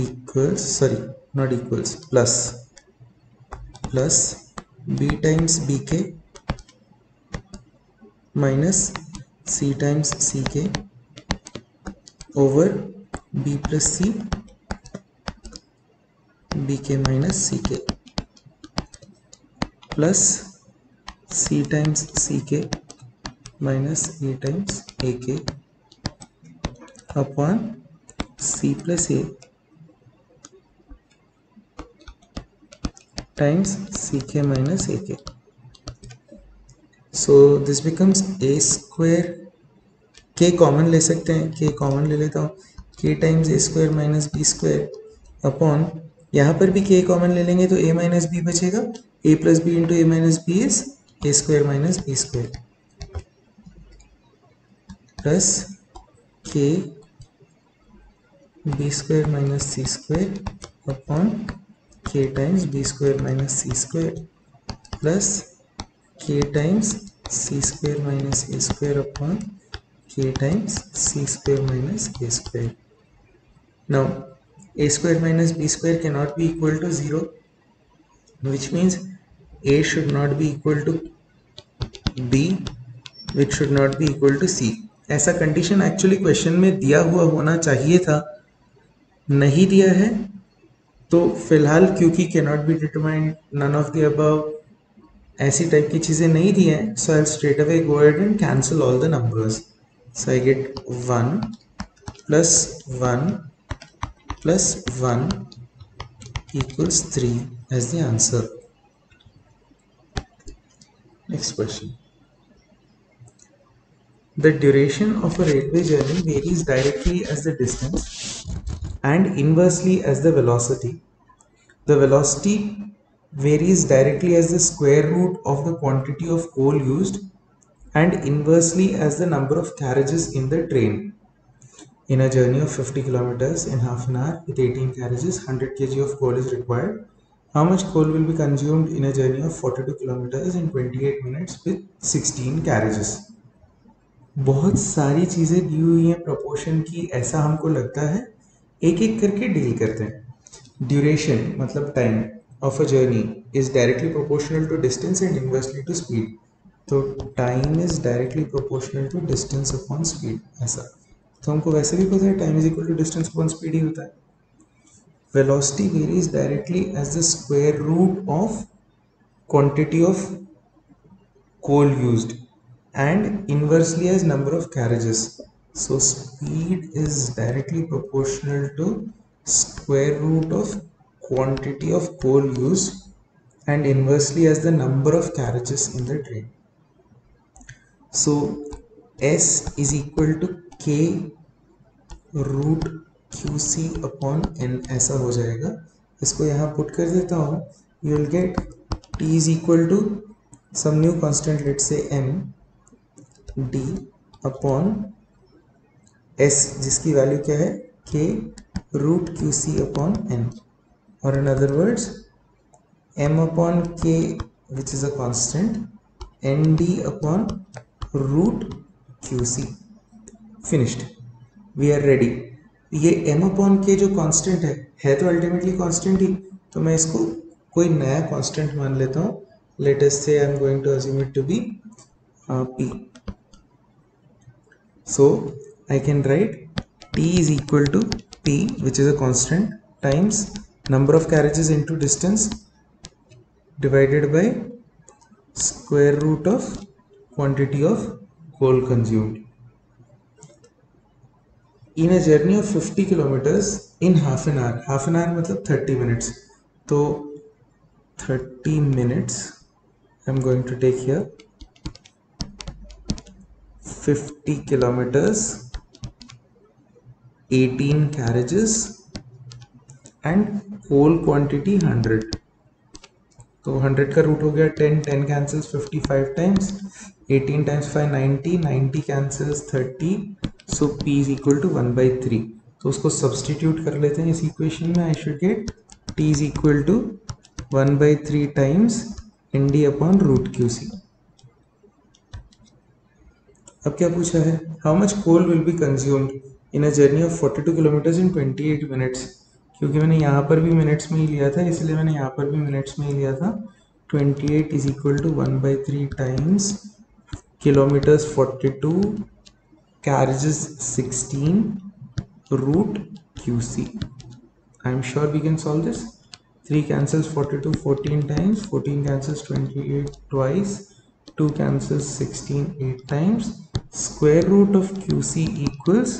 equals, sorry not equals, plus B times B K minus C times C K over B plus C B K minus C K plus C times C K minus A times A K upon C plus A times C K minus A K. So this becomes A square. K common ले सकते हैं, K common ले लेता हूँ. K times A square minus B square upon यहाँ पर भी k common ले लेंगे तो a माइनस बी बचेगा, a plus B into A minus B is A square minus B square plus k B square minus C square upon k times B square minus C square plus k times C square minus A square upon k times c square minus a square. Now a square minus b square cannot be equal to 0, which means a should not be equal to b, which should not be equal to c. ऐसा condition actually question में दिया हुआ होना चाहिए था, नहीं दिया है, तो फिलहाल क्योंकि cannot be determined, none of the above, ऐसी टाइप की चीज़ें नहीं दी हैं, so I straight away go ahead and cancel all the numbers. So I get 1 plus 1 plus 1 equals 3 as the answer. Next question. The duration of a railway journey varies directly as the distance and inversely as the velocity. The velocity varies directly as the square root of the quantity of coal used and inversely as the number of carriages in the train. In a journey of 50 kilometers in half an hour with 18 carriages, 100 kg of coal is required. How much coal will be consumed in a journey of 42 kilometers in 28 minutes with 16 carriages? बहुत सारी चीज़ें दी हुई हैं proportion की, ऐसा हमको लगता है, एक एक करके डील करते हैं. ड्यूरेशन मतलब time of a journey is directly proportional to distance and inversely to speed. तो time is directly proportional to distance upon speed, ऐसा तो हमको वैसे भी पता है time is equal to distance upon speed ही होता है. Velocity varies directly as the square root of quantity of coal used and inversely as number of carriages. So speed is directly proportional to square root of quantity of coal used and inversely as the number of carriages in the train. So S is equal to K root Q C upon N ऐसा हो जाएगा. इसको यहाँ put कर देता हूँ. You will get T is equal to some new constant, let's say M D upon S, जिसकी value क्या है, K root Q C upon N, और in other words M upon K which is a constant, N D upon root Q C. Finished, we are ready. ये m upon K जो constant है तो ultimately constant ही, तो मैं इसको कोई नया कांस्टेंट मान लेता हूँ. Let us say I am going to assume it to be p. So I can write t is equal to p which is a constant times number of carriages into distance divided by square root of quantity of coal consumed. In a journey of 50 kilometers in half an hour मतलब 30 minutes, तो 30 minutes I'm going to take here 50 kilometers, 18 carriages and coal quantity 100. तो 100 का root हो गया 10, 10 cancels 55 times, 18 times 5 90, 90 cancels 30, so p is equal to 1 by 3. तो उसको substitute कर लेते हैं इस इक्वेशन में. I should get t is equal to 1 by 3 times nd upon root qc. अब क्या पूछा है, how much coal will be consumed in a journey of 42 kilometres in 28 minutes. क्योंकि मैंने यहाँ पर भी मिनट्स में ही लिया था, इसलिए मैंने यहाँ पर भी मिनट्स में ही लिया था. 28 is equal to 1 by 3 times kilometres 42, carriages 16, root qc. I am sure we can solve this. 3 cancels 42 14 times, 14 cancels 28 twice, 2 cancels 16 8 times. Square root of qc equals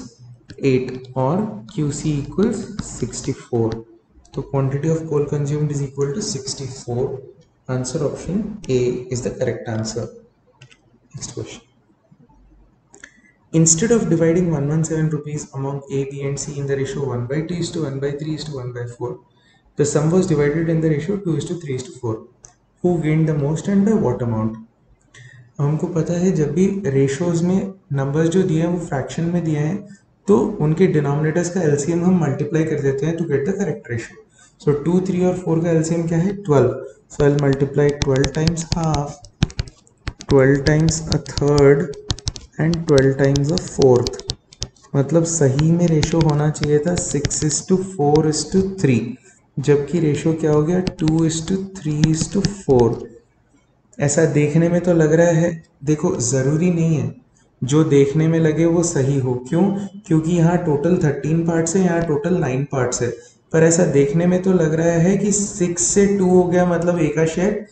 8 or qc equals 64. So quantity of coal consumed is equal to 64. Answer option A is the correct answer. Next question. Instead of dividing 117 rupees among A, B and C in the ratio 1 by 2 is to 1 by 3 is to 1 by 4, The sum was divided in the ratio 2:3:4. Who gained the most and by what amount? हमको पता है जब भी ratios में numbers जो दिए हैं वो फ्रैक्शन में दिए हैं तो उनके डिनोमिनेटर्स का एलसीएम हम मल्टीप्लाई कर देते हैं to get the correct ratio. So 2, 3 और 4 का एलसीएम क्या है 12. So I multiply 12 times half, 12 times a third and 12 times a fourth. मतलब सही में रेशो होना चाहिए था 6:4:3, जबकि रेशो क्या हो गया 2:3:4. ऐसा देखने में तो लग रहा है, देखो ज़रूरी नहीं है जो देखने में लगे वो सही हो. क्यों? क्योंकि यहाँ टोटल 13 पार्ट्स है, यहाँ टोटल 9 पार्ट्स है. पर ऐसा देखने में तो लग रहा है कि 6 से 2 हो गया मतलब ए का शेयर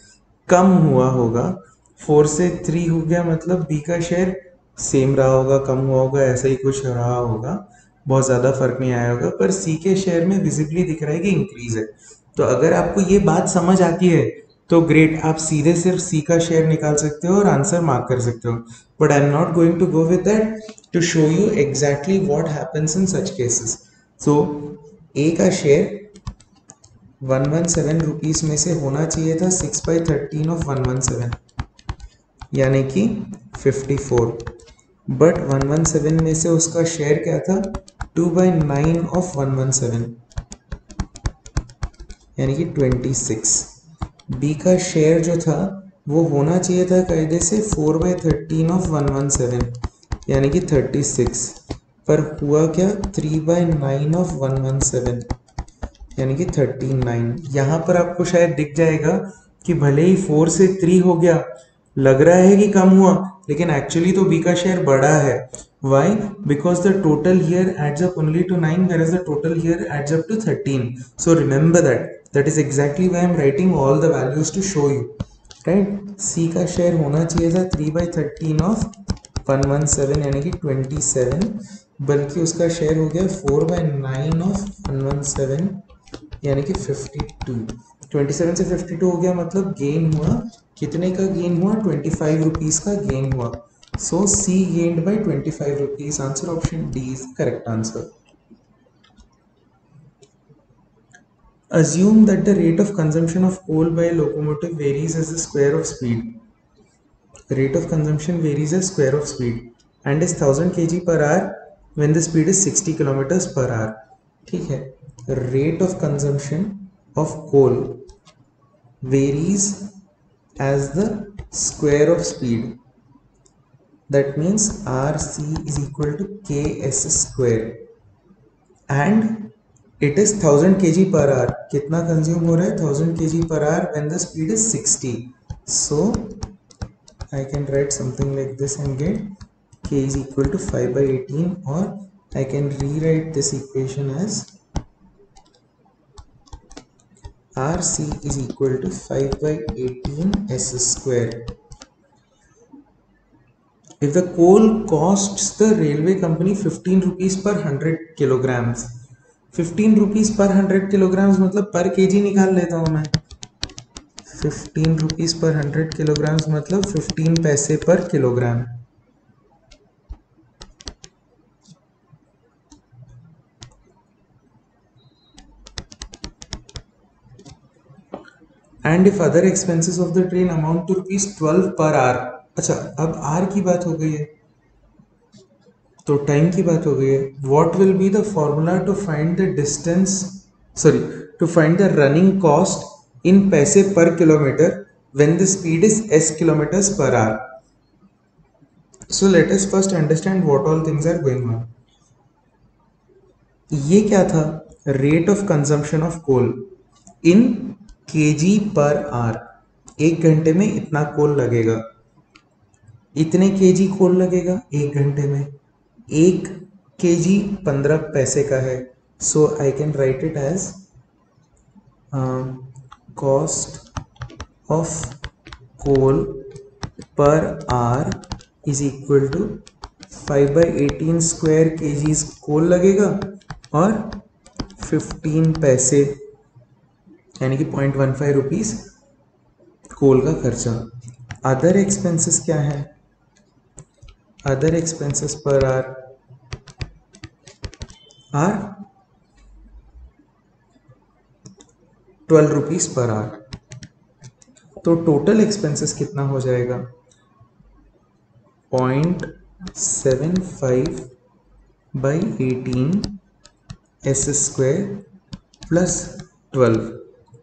कम हुआ होगा, 4 से 3 हो गया मतलब बी का शेयर सेम रहा होगा, कम हुआ होगा, ऐसा ही कुछ रहा होगा, बहुत ज़्यादा फर्क नहीं आया होगा. पर सी के शेयर में विजिबली दिख रहा है कि इंक्रीज है. तो अगर आपको ये बात समझ आती है तो ग्रेट, आप सीधे सिर्फ सी का शेयर निकाल सकते हो और आंसर मार्क कर सकते हो. But I am not going to go with that to show you exactly what happens in such cases. So A का शेयर 117 रुपीज़ में से होना चाहिए था 6/13 ऑफ 117 यानी कि 54. बट 117 में से उसका शेयर क्या था 2/9 ऑफ 117 यानी कि 26. बी का शेयर जो था वो होना चाहिए था कायदे से 4/13 ऑफ 117 यानी कि 36. पर हुआ क्या 3/9 ऑफ 117 यानी कि 39. यहाँ पर आपको शायद दिख जाएगा कि भले ही 4 से 3 हो गया, लग रहा है कि कम हुआ, लेकिन एक्चुअली तो बी का शेयर बड़ा है. Why? Because the total here adds up only to 9 whereas the total here adds up to 13. So remember that is exactly why I am writing all the values to show you. Right? C का share होना चाहिए था 3/13 of 117 यानी कि 27, बल्कि उसका share हो गया 4/9 ऑफ 117 यानी कि 52. 27 से 52 हो गया मतलब गेन हुआ, कितने का गेन हुआ 25 रुपीज़ का गेन हुआ. So C gained by 25 rupees. Answer option D is correct answer. Assume that the rate of consumption of coal by a locomotive varies as the square of speed. The rate of consumption varies as square of speed and is 1000 kg per hour when the speed is 60 kilometers per hour. ठीक है, rate of consumption of coal varies as the square of speed. That means RC is equal to KS square and it is 1000 kg per hour. कितना consume हो रहा है 1000 kg per hour when the speed is 60. So I can write something like this and get K is equal to 5/18, or I can rewrite this equation as RC is equal to 5/18 S square. If the coal costs the railway company 15 rupees per 100 kilograms, 15 rupees पर 100 kilograms मतलब पर KG निकाल लेता हूँ मैं. 15 rupees पर 100 kilograms मतलब 15 पैसे per kilogram. And if other expenses of the train amount to ₹12 per our. अच्छा, अब आर की बात हो गई है तो टाइम की बात हो गई है. What will be the formula to find the distance, sorry, to find the running cost in पैसे per kilometre when the speed is s kilometres per hour. So let us first understand what all things are going on. ये क्या था? Rate of consumption of coal in KG per hour. एक घंटे में इतना कोल लगेगा, इतने केजी कोल लगेगा एक घंटे में. एक केजी 15 पैसे का है. So I can write it as cost of coal per hour is equal to 5/18 square kgs coal लगेगा और 15 पैसे यानी कि 0.15 रुपीज़ कोल का खर्चा. अदर एक्सपेंसेस क्या है? अदर एक्सपेंसेस पर आर 12 रुपीज़ पर आवर। तो टोटल एक्सपेंसेस कितना हो जाएगा? 0.75 बाई 18 एस स्क्वायर प्लस 12,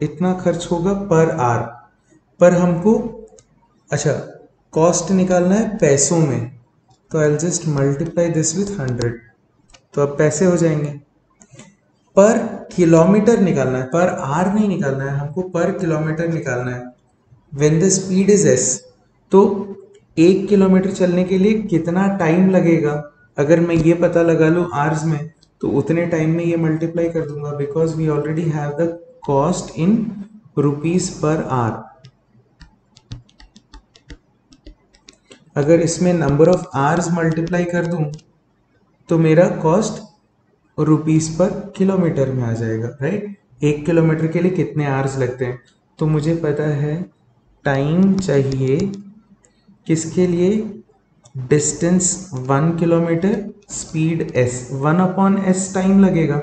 इतना खर्च होगा पर आवर। पर हमको अच्छा कॉस्ट निकालना है पैसों में, तो I will just multiply this with 100, तो अब पैसे हो जाएंगे। पर किलोमीटर निकालना है, पर आवर नहीं निकालना है हमको, पर किलोमीटर निकालना है। When the speed is S, तो 1 किलोमीटर चलने के लिए कितना टाइम लगेगा, अगर मैं ये पता लगा लूँ आवर्स में, तो उतने टाइम में ये मल्टीप्लाई कर दूंगा, because we already have the cost in rupees per hour. अगर इसमें नंबर ऑफ आवर्स मल्टीप्लाई कर दूं तो मेरा कॉस्ट रुपीस पर किलोमीटर में आ जाएगा, राइट। 1 किलोमीटर के लिए कितने आवर्स लगते हैं, तो मुझे पता है टाइम चाहिए किसके लिए, distance 1 kilometre, speed s, 1/s time लगेगा।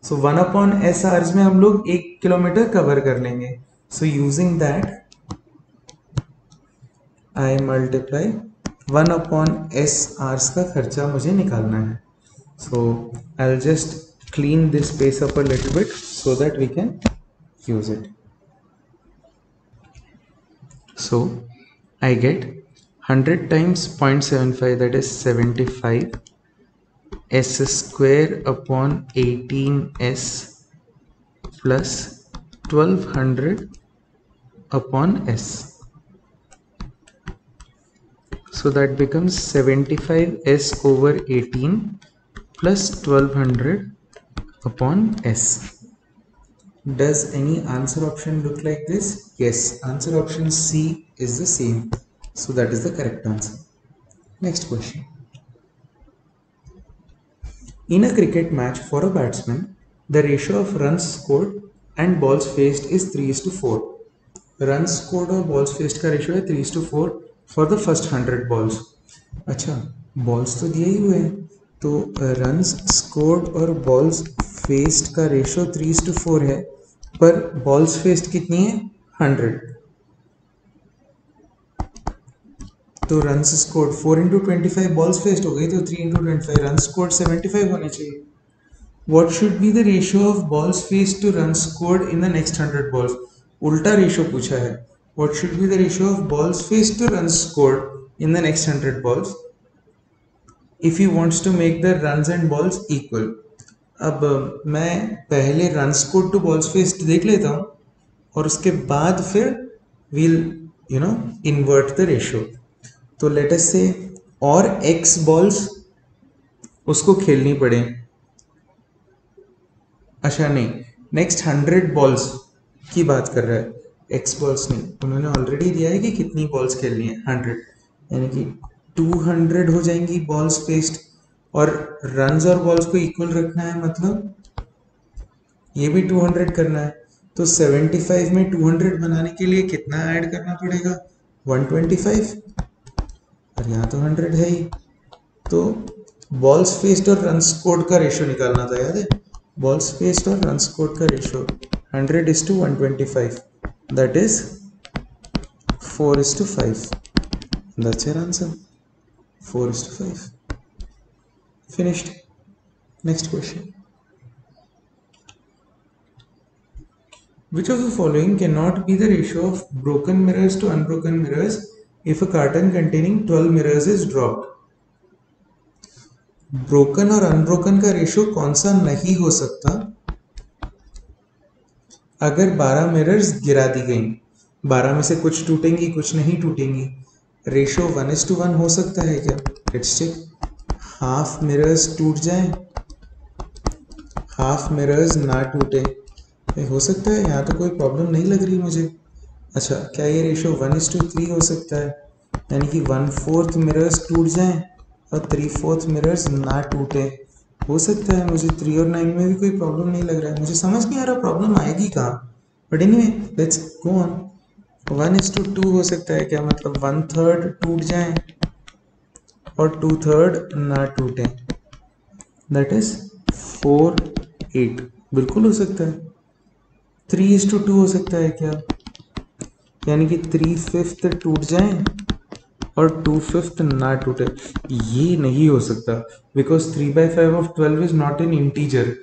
सो 1/s आवर्स में हम लोग 1 किलोमीटर कवर कर लेंगे। So using that I multiply 1/s hours का खर्चा मुझे निकालना है। So I'll just clean this space up a little bit so that we can use it. So I get 100 times 0.75, that is 75 s square upon 18s plus 1200 upon s. So that becomes 75s over 18 plus 1200 upon s. Does any answer option look like this? Yes, answer option C is the same. So that is the correct answer. Next question. In a cricket match for a batsman, the ratio of runs scored and balls faced is 3:4. Runs scored और balls faced का ratio है 3:4 for the first 100 balls. अच्छा, balls तो दिए ही हुए हैं, तो runs scored और बॉल्स फेस्ड का रेशो 3:4 है, पर बॉल्स फेस्ड कितनी है 100, तो runs scored 4 into 25 balls faced हो गई, तो 3 into 25 रन स्कोर्ड 75 होने चाहिए। What should be the ratio of balls faced to run scored in the next 100 balls, उल्टा रेशो पूछा है। What should be the ratio of balls faced to run scored in the next 100 balls if he wants to make the runs and balls equal. अब मैं पहले run scored two balls faced देख लेता हूँ और उसके बाद फिर we'll invert the ratio. तो लेट अस से और x बॉल्स उसको खेलनी पड़े, अच्छा नहीं, नेक्स्ट 100 बॉल्स की बात कर रहा है, x बॉल्स नहीं, उन्होंने ऑलरेडी दिया है कि कितनी बॉल्स खेलनी है 100, यानी कि 200 हो जाएंगी बॉल्स फेस्ड, और रन्स और बॉल्स को इक्वल रखना है, मतलब ये भी 200 करना है, तो 75 में 200 बनाने के लिए कितना ऐड करना पड़ेगा 125, और यहाँ तो 100 है ही, तो बॉल्स फेस्ड और रन स्कोर्ड का रेशो निकालना था, याद है, बॉल्स फेस्ड और रन स्कोर्ड का ratio 100:125, that is 4:5, that's your answer, 4:5. Finished. Next question. Which of the following cannot be the ratio of broken mirrors to unbroken mirrors if a carton containing 12 mirrors is dropped? Broken और unbroken का ratio कौन सा नहीं हो सकता? अगर 12 mirrors गिरा दी गई, 12 में से कुछ टूटेंगी कुछ नहीं टूटेंगी, रेशो 1:1 हो सकता है क्या? Let's check. हाफ मिरर्स टूट जाएं, हाफ मिरर्स ना टूटे, हो सकता है, यहाँ तो कोई प्रॉब्लम नहीं लग रही मुझे। अच्छा, क्या ये रेशो 1:3 हो सकता है, यानी कि 1/4 मिरर्स टूट जाएं और 3/4 मिरर्स ना टूटे, हो सकता है। मुझे 3 और 9 में भी कोई प्रॉब्लम नहीं लग रहा है, मुझे समझ नहीं आ रहा प्रॉब्लम आएगी कहाँ, but anyway let's go on. 1:2 हो सकता है क्या, मतलब 1/3 टूट जाएं और 2/3 ना टूटे, दैट इज 4/8, बिल्कुल हो सकता है। 3:2 हो सकता है क्या? यानी कि 3/5 टूट जाए और 2/5 ना टूटे। ये नहीं हो सकता because 3/5 of 12 is not an integer,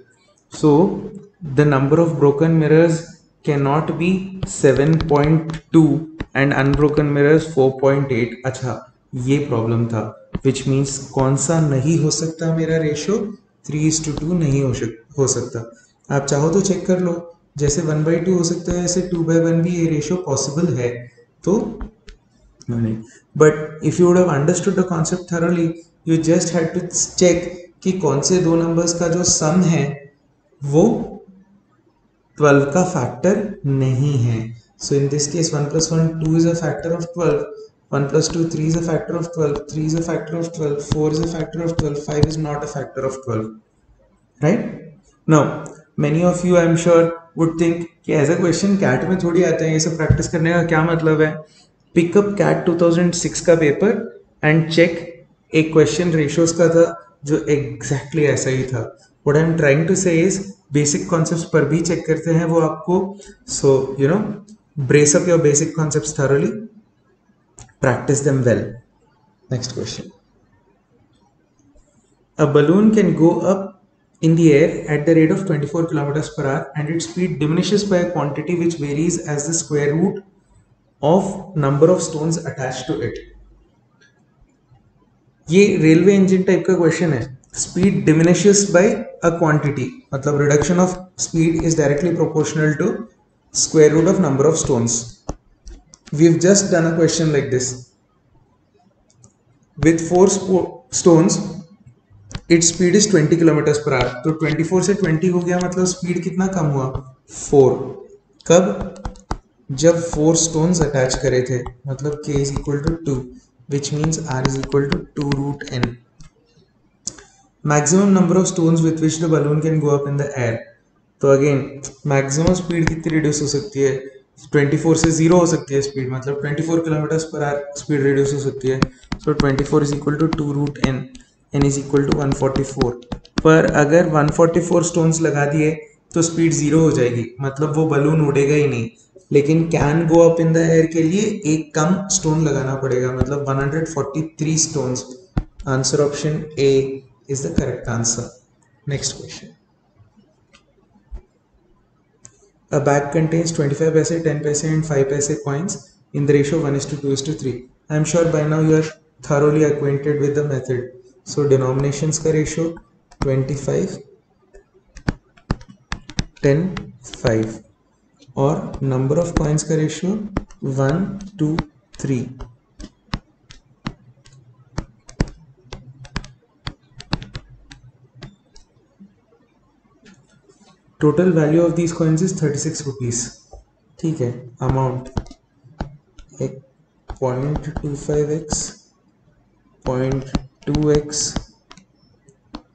so the number of broken mirrors can not B 7.2 and unbroken mirrors 4.8। अच्छा, ये प्रॉब्लम था, विच मीन्स कौन सा नहीं हो सकता मेरा रेशो? 3:2 नहीं हो सकता। आप चाहो तो चेक कर लो, जैसे 1/2 हो सकता है ऐसे 2/1 भी ये रेशो पॉसिबल है। तो but if you would have understood the concept thoroughly, you just had to check कि कौन से दो नंबर्स का जो सम है वो 12 का फैक्टर नहीं है। सो in this case 1 + 1 2 is a factor of 12, 1 + 2 3 is a factor of 12, 3 is a factor of 12, 4 is a factor of 12, 5 is not a factor of 12, right? Now many of you I am sure would think कि ऐसा question cat में थोड़ी आता है, ये सब practice करने का क्या मतलब है? पिकअप कैट 2006 का पेपर एंड चेक, एक क्वेश्चन रेशियोज का था जो एग्जैक्टली ऐसा ही था। What I am trying to say is basic concepts पर भी चेक करते हैं वो आपको। So you know, brace up your basic concepts thoroughly, practice them well. Next question. A balloon can go up in the air at the rate of 24 kilometers per hour and its speed diminishes by a quantity which varies as the square root of number of stones attached to it. ये railway engine type का question है। Speed diminishes by a quantity, मतलब reduction of speed is directly proportional to square root of number of stones. We have just done a question like this with 4 stones, its speed is 20 kilometers per hour। तो 24 से 20 हो गया, मतलब speed कितना कम हुआ? 4। कब? जब 4 stones अटैच करे थे, मतलब k is equal to 2, which means r is equal to 2 root n। maximum number of stones with which the balloon can go up in the air। तो अगेन मैक्सिमम स्पीड कितनी reduce हो सकती है? 24 से 0 हो सकती है स्पीड, मतलब 24 kilometre per hour speed reduce हो सकती है। So 24 is equal to 2 root n, n is equal to 144। पर अगर 144 स्टोन्स लगा दिए तो स्पीड 0 हो जाएगी, मतलब वो बलून उड़ेगा ही नहीं। लेकिन can go up in the air के लिए एक कम स्टोन लगाना पड़ेगा, मतलब 143 stones. Answer option A is the correct answer. Next question. A bag contains 25 paise, 10 paise and 5 paise coins in the ratio 1:2:3. I am sure by now you are thoroughly acquainted with the method. So denominations का ratio 25, 10, 5 और number of coins का ratio 1, 2, 3। Total value of these coins is 36 rupees. ठीक है, amount 0.25x, 0.2x,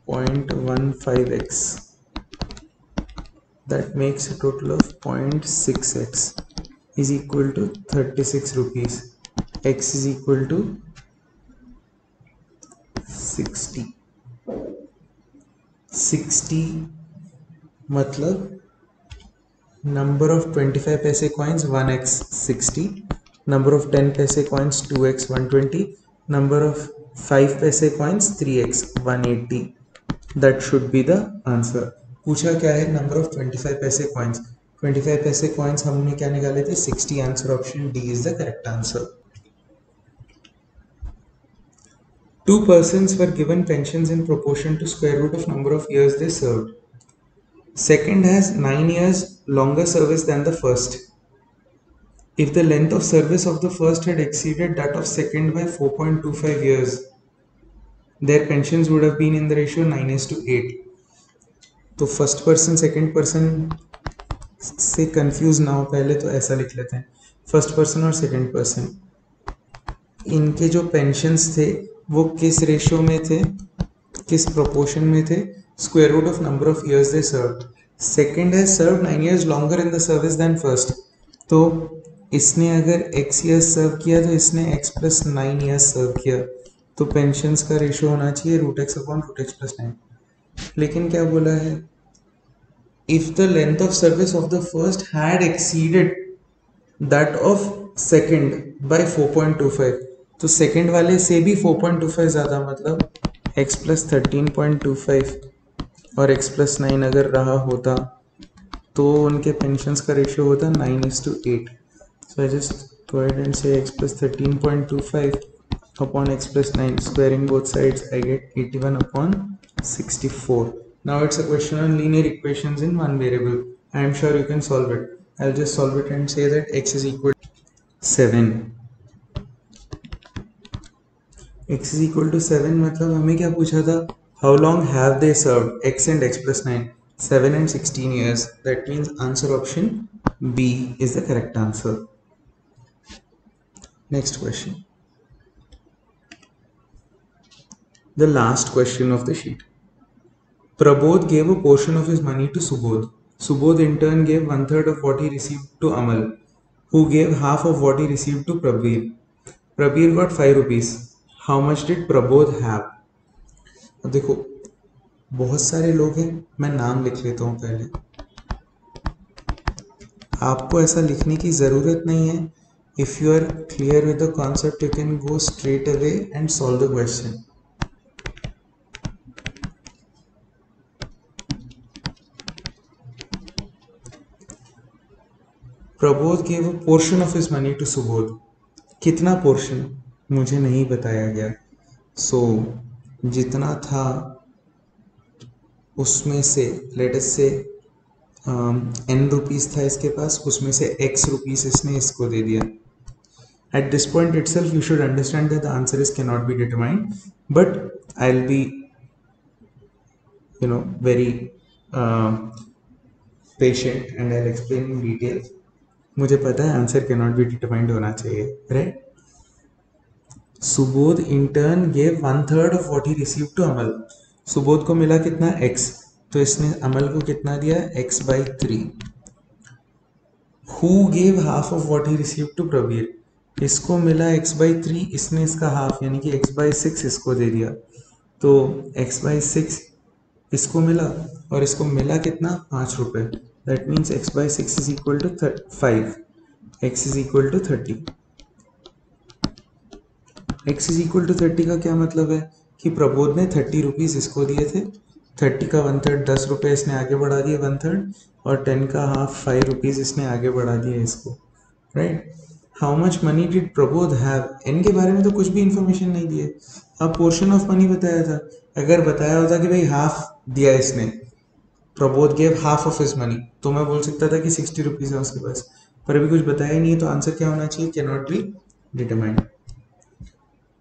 0.15x, that makes a total of 0.6x is equal to 36 rupees। x is equal to 60। 60 मतलब number of 25 paise coins 1x 60, number of 10 paise coins 2x 120, number of 5 paise coins 3x 180। that should be the answer। पूछा क्या है? number of 25 paise coins। 25 paise coins हमने क्या निकाले थे? 60। Answer option D is the correct answer। Two persons were given pensions in proportion to square root of number of years they served। Second has 9 years longer service than the first. If the length of service of the first had exceeded that of second by 4.25 years, their pensions would have been in the ratio 9:8। तो first person second person से confuse ना हो, पहले तो ऐसा लिख लेते हैं, फर्स्ट पर्सन और सेकंड पर्सन, इनके जो पेंशन्स थे वो किस रेशियो में थे, किस प्रोपोर्शन में थे? Square root of number of years they served. Second है serve 9 years longer in the service than first, तो इसने अगर x years सर्व किया तो इसने x + 9 years सर्व किया, तो पेंशन्स का रेशियो होना चाहिए √x/√x + 9। लेकिन क्या बोला है? if the length of service of the first had exceeded that of second by 4.25, तो सेकंड वाले से भी 4.25 ज़्यादा, मतलब x प्लस 13.25 और x प्लस 9 अगर रहा होता तो उनके पेंशन्स का रेशियो होता 9:8. So I just go ahead and say x plus 13.25 upon x plus 9, squaring both sides I get 81 upon 64. Now it's a question on linear equations in one variable. I am sure you can solve it. I'll just solve it and say that x is equal to 7. x is equal to 7 मतलब हमें क्या पूछा था? How long have they served? x and x plus 9. 7 and 16 years. That means answer option B is the correct answer. Next question. The last question of the sheet. Prabodh gave a portion of his money to Subodh. Subodh in turn gave 1/3 of what he received to Amal, who gave half of what he received to Prabir. Prabir got 5 rupees. How much did Prabodh have? अब देखो बहुत सारे लोग हैं, मैं नाम लिख लेता हूँ पहले. आपको ऐसा लिखने की ज़रूरत नहीं है. If you are clear with the concept, you can go straight away and solve the question. Prabodh gave a portion of his money to Subodh. कितना पोर्शन मुझे नहीं बताया गया. सो जितना था उसमें से लेट अस से n रुपीस था इसके पास, उसमें से x रुपीस इसने इसको दे दिया. At this point itself you should understand that the answer is cannot be determined, but I'll be very patient and I'll explain in detail. मुझे पता है आंसर कैनॉट बी डिटरमाइंड होना चाहिए, right. Subodh in turn gave 1/3 of what he received to Amal. Subodh को मिला कितना? x, तो इसने अमल को कितना दिया? x/3. Who gave half of what he received to Praveer. इसको मिला x/3, इसने इसका हाफ यानी कि x/6 इसको दे दिया, तो x/6 इसको मिला और इसको मिला कितना? 5 रुपए. That means x/6 is equal to 5. x is equal to 30. x is equal to 30 का क्या मतलब है कि प्रबोध ने 30 रुपीज इसको दिए थे. 30 का 1/3 10 रुपए इसने आगे बढ़ा दिए 1/3, और 10 का हाफ 5 रुपीज इसने आगे बढ़ा दिए इसको, right. How much money did Prabodh have. n के बारे में तो कुछ भी इंफॉर्मेशन नहीं दी है. अब पोर्शन ऑफ मनी बताया था. अगर बताया होता कि भाई हाफ दिया इसने, Prabodh gave half of his money, तो मैं बोल सकता था कि 60 रुपीज है उसके पास, पर अभी कुछ बताया ही नहीं है, तो आंसर क्या होना चाहिए? Can not be determined.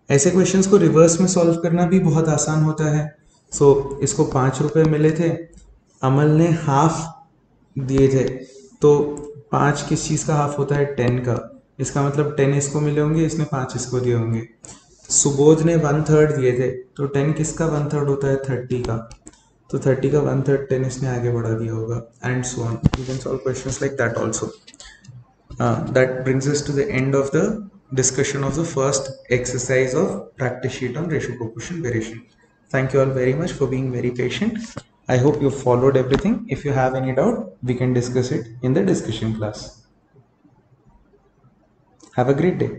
ऐसे क्वेश्चंस को रिवर्स में सॉल्व करना भी बहुत आसान होता है. सो इसको 5 रुपए मिले थे, अमल ने हाफ दिए थे, तो 5 किस चीज़ का हाफ होता है? 10 का. इसका मतलब 10 इसको मिले होंगे, इसने 5 इसको दिए होंगे. सुबोध ने 1/3 दिए थे, तो 10 किसका 1/3 होता है? 30 का. तो 30 का 1/3 10 इसने आगे बढ़ा दिया होगा, and so on. You can solve questions like that also. That brings us to the end of the discussion of the first exercise of practice sheet on ratio, proportion, variation. Thank you all very much for being very patient. I hope you followed everything. If you have any doubt, we can discuss it in the discussion class. Have a great day.